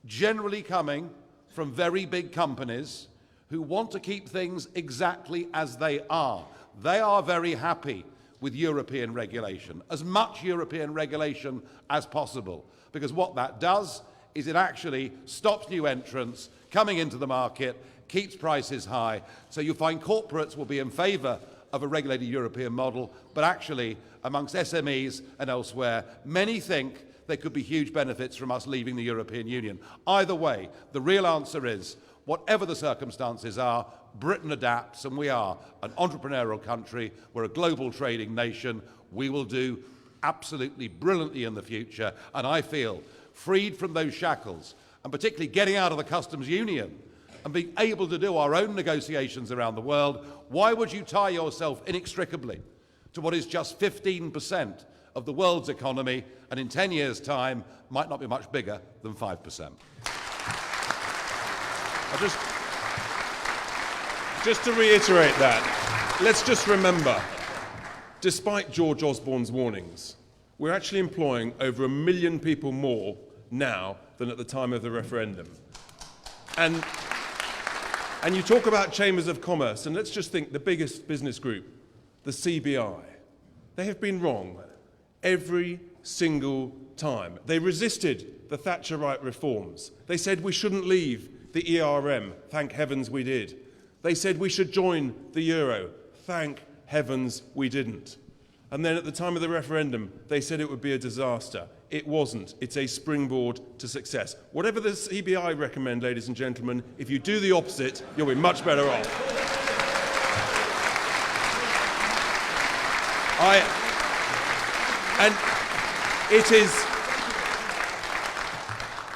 generally coming from very big companies who want to keep things exactly as they are. They are very happy with European regulation, as much European regulation as possible, because what that does is it actually stops new entrants coming into the market, keeps prices high. So you find corporates will be in favour of a regulated European model, but actually amongst SMEs and elsewhere, many think there could be huge benefits from us leaving the European Union. Either way, the real answer is, whatever the circumstances are, Britain adapts, and we are an entrepreneurial country, we're a global trading nation, we will do absolutely brilliantly in the future, and I feel freed from those shackles, and particularly getting out of the customs union and being able to do our own negotiations around the world. Why would you tie yourself inextricably to what is just 15% of the world's economy, and in 10 years' time might not be much bigger than 5%? Just to reiterate that, let's just remember, despite George Osborne's warnings, we're actually employing over 1 million people more now than at the time of the referendum. And you talk about chambers of commerce, and let's just think the biggest business group, the CBI. They have been wrong every single time. They resisted the Thatcherite reforms. They said we shouldn't leave the ERM. Thank heavens we did. They said we should join the euro. Thank heavens we didn't. And then at the time of the referendum, they said it would be a disaster. It wasn't. It's a springboard to success. Whatever the CBI recommend, ladies and gentlemen, if you do the opposite, you'll be much better off. And it is,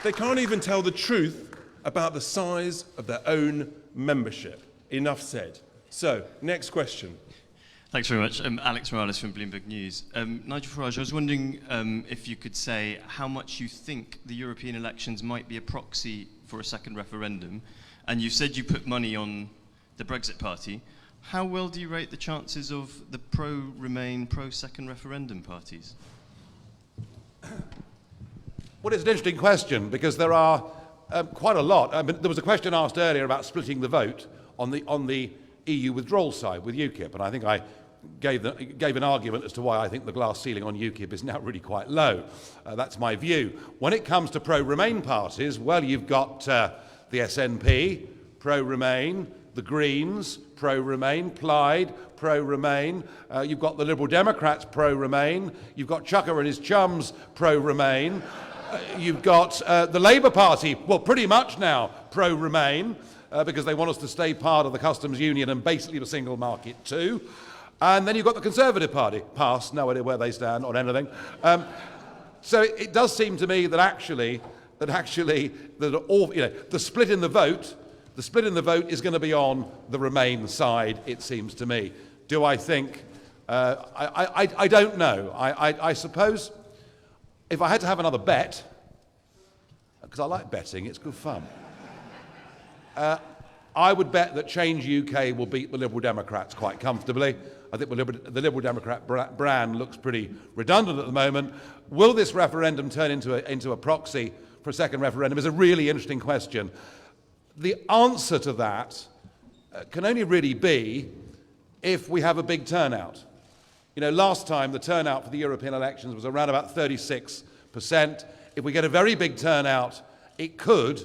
they can't even tell the truth about the size of their own membership. Enough said. So, next question. Thanks very much. Alex Morales from Bloomberg News. Nigel Farage, I was wondering if you could say how much you think the European elections might be a proxy for a second referendum. And you said you put money on the Brexit party. How well do you rate the chances of the pro-Remain, pro-second referendum parties? Well, it's an interesting question because there are quite a lot. There was a question asked earlier about splitting the vote on the EU withdrawal side with UKIP, and I think I gave an argument as to why I think the glass ceiling on UKIP is now really quite low. That's my view. When it comes to pro-Remain parties, well, you've got the SNP, pro-Remain, the Greens, pro-Remain, Plaid, pro-Remain. You've got the Liberal Democrats, pro-Remain. You've got Chucker and his chums, pro-Remain. You've got the Labour Party, well, pretty much now pro-Remain, because they want us to stay part of the customs union and basically the single market too. And then you've got the Conservative Party, pass, no idea where they stand on anything. So it does seem to me that actually the split in the vote is going to be on the Remain side, it seems to me. Do I think? I don't know. I suppose if I had to have another bet, because I like betting, it's good fun, I would bet that Change UK will beat the Liberal Democrats quite comfortably. I think the Liberal Democrat brand looks pretty redundant at the moment. Will this referendum turn into a proxy for a second referendum is a really interesting question. The answer to that can only really be if we have a big turnout. You know, last time the turnout for the European elections was around about 36%. If we get a very big turnout, it could,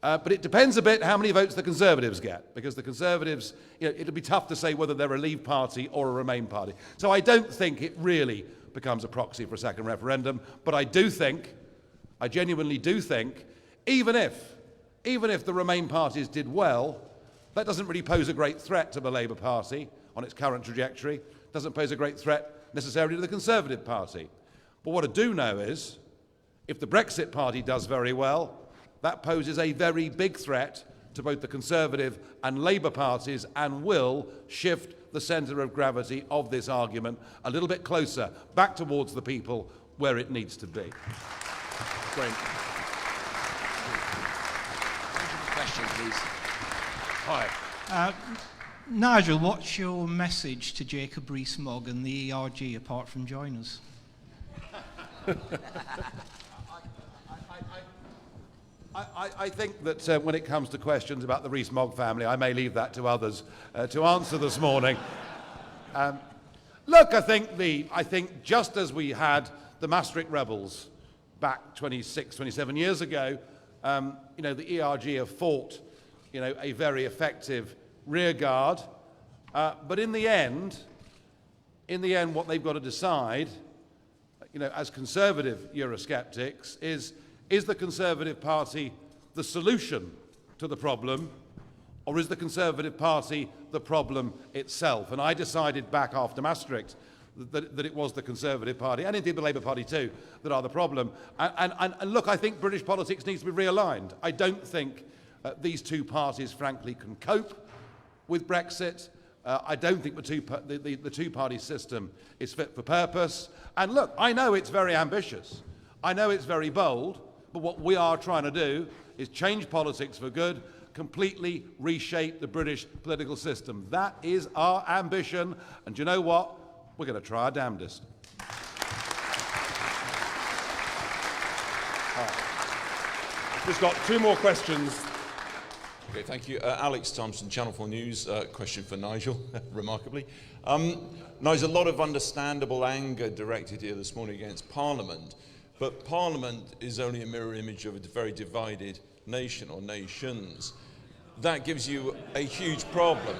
but it depends a bit how many votes the Conservatives get, because the Conservatives, you know, it'll be tough to say whether they're a Leave party or a Remain party. So I don't think it really becomes a proxy for a second referendum, but I genuinely do think, even if the Remain parties did well, that doesn't really pose a great threat to the Labour Party on its current trajectory. Doesn't pose a great threat necessarily to the Conservative Party. But what I do know is, if the Brexit Party does very well, that poses a very big threat to both the Conservative and Labour parties and will shift the centre of gravity of this argument a little bit closer, back towards the people where it needs to be. Great. Question, please. Hi. Nigel, what's your message to Jacob Rees-Mogg and the ERG apart from join us? I think that when it comes to questions about the Rees-Mogg family, I may leave that to others to answer this morning. Look, I think just as we had the Maastricht rebels back 26, 27 years ago, you know, the ERG have fought, you know, a very effective rearguard, but in the end, what they've got to decide, you know, as conservative Eurosceptics, is the Conservative Party the solution to the problem, or is the Conservative Party the problem itself? And I decided back after Maastricht that it was the Conservative Party, and indeed the Labour Party too, that are the problem. And look, I think British politics needs to be realigned. I don't think these two parties, frankly, can cope with Brexit. I don't think the two-party system is fit for purpose. And look, I know it's very ambitious. I know it's very bold. But what we are trying to do is change politics for good, completely reshape the British political system. That is our ambition. And do you know what? We're going to try our damnedest. Just got two more questions. Okay, thank you. Alex Thompson, Channel 4 News. Question for Nigel, remarkably. Nigel, a lot of understandable anger directed here this morning against Parliament, but Parliament is only a mirror image of a very divided nation or nations. That gives you a huge problem.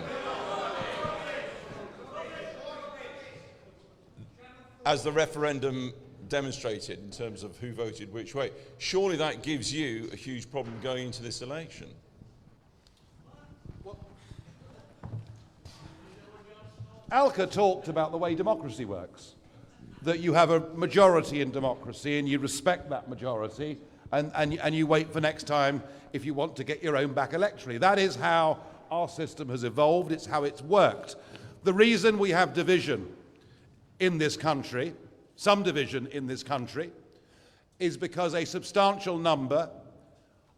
As the referendum demonstrated in terms of who voted which way, surely that gives you a huge problem going into this election. Alka talked about the way democracy works, that you have a majority in democracy and you respect that majority and you wait for next time if you want to get your own back electorally. That is how our system has evolved. It's how it's worked. The reason we have division in this country, some division in this country, is because a substantial number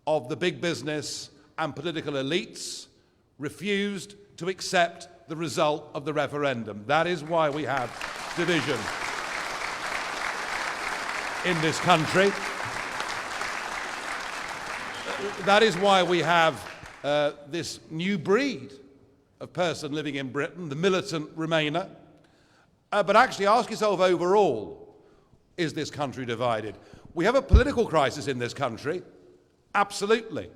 of the big business and political elites refused to accept the result of the referendum. That is why we have division in this country. That is why we have this new breed of person living in Britain, the militant Remainer. But actually ask yourself overall, is this country divided? We have a political crisis in this country, absolutely.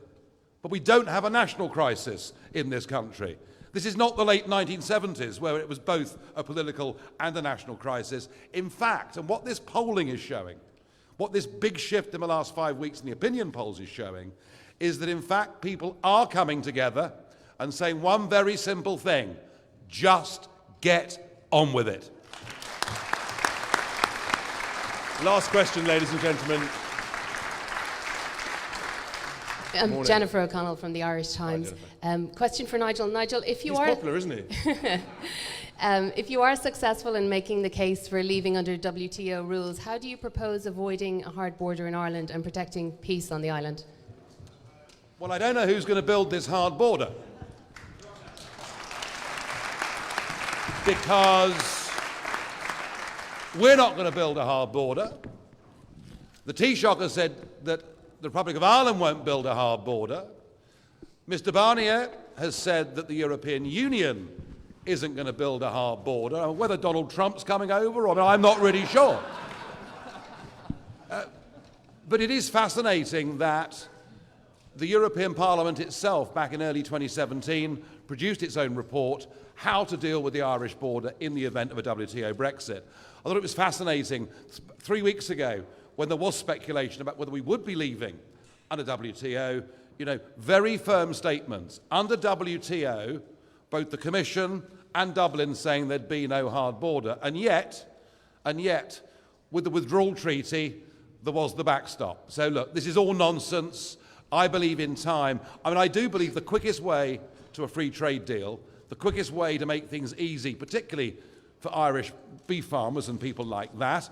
But we don't have a national crisis in this country. This is not the late 1970s, where it was both a political and a national crisis. In fact, and what this polling is showing, what this big shift in the last 5 weeks in the opinion polls is showing, is that in fact people are coming together and saying one very simple thing: just get on with it. Last question, ladies and gentlemen. Jennifer O'Connell from the Irish Times. Question for Nigel. Nigel, if you He's are popular, isn't he? if you are successful in making the case for leaving under WTO rules, how do you propose avoiding a hard border in Ireland and protecting peace on the island? Well, I don't know who's going to build this hard border. Because we're not going to build a hard border. The Taoiseach has said that the Republic of Ireland won't build a hard border. Mr. Barnier has said that the European Union isn't going to build a hard border. Whether Donald Trump's coming over, I'm not really sure. But it is fascinating that the European Parliament itself, back in early 2017, produced its own report, How to Deal with the Irish Border in the Event of a WTO Brexit. I thought it was fascinating. 3 weeks ago, when there was speculation about whether we would be leaving under WTO, very firm statements. Under WTO, both the Commission and Dublin saying there'd be no hard border. And yet, with the withdrawal treaty, there was the backstop. So look, this is all nonsense. I believe in time. I do believe the quickest way to a free trade deal, the quickest way to make things easy, particularly for Irish beef farmers and people like that,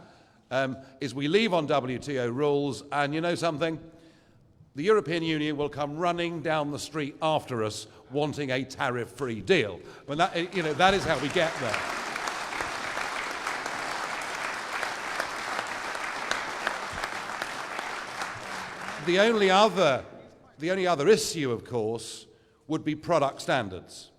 is we leave on WTO rules, and you know something? The European Union will come running down the street after us wanting a tariff-free deal. But that is how we get there. The only other issue, of course, would be product standards.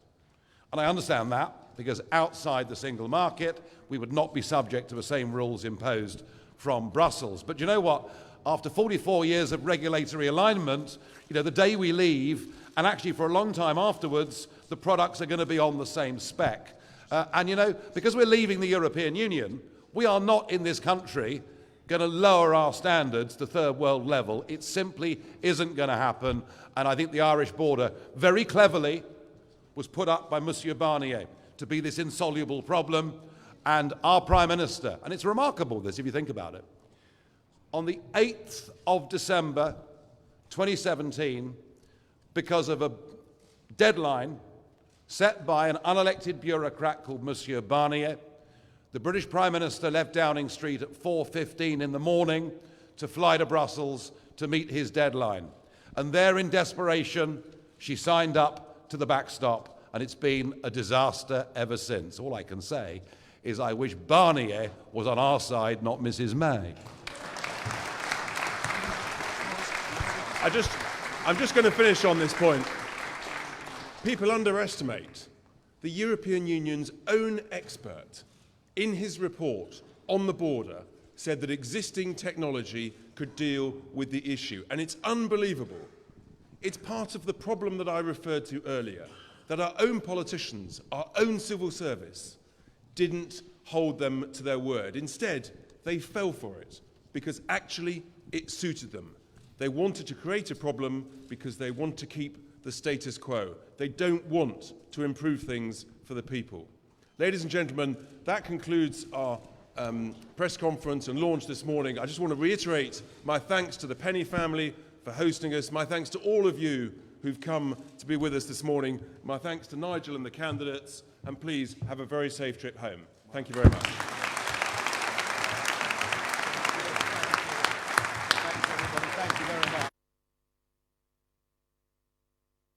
And I understand that, because outside the single market, we would not be subject to the same rules imposed from Brussels. But you know what? After 44 years of regulatory alignment, the day we leave, and actually for a long time afterwards, the products are going to be on the same spec. Because we're leaving the European Union, we are not in this country going to lower our standards to third world level. It simply isn't going to happen. And I think the Irish border, very cleverly, was put up by Monsieur Barnier to be this insoluble problem. And our Prime Minister, and it's remarkable this if you think about it, on the 8th of December 2017, because of a deadline set by an unelected bureaucrat called Monsieur Barnier, the British Prime Minister left Downing Street at 4:15 in the morning to fly to Brussels to meet his deadline. And there, in desperation, she signed up to the backstop, and it's been a disaster ever since. All I can say is I wish Barnier was on our side, not Mrs. May. I'm just going to finish on this point. People underestimate the European Union's own expert. In his report on the border, said that existing technology could deal with the issue. And it's unbelievable. It's part of the problem that I referred to earlier, that our own politicians, our own civil service, didn't hold them to their word. Instead, they fell for it because actually it suited them. They wanted to create a problem because they want to keep the status quo. They don't want to improve things for the people. Ladies and gentlemen, that concludes our press conference and launch this morning. I just want to reiterate my thanks to the Penny family for hosting us, my thanks to all of you who've come to be with us this morning, my thanks to Nigel and the candidates, and please have a very safe trip home. Thank you very much.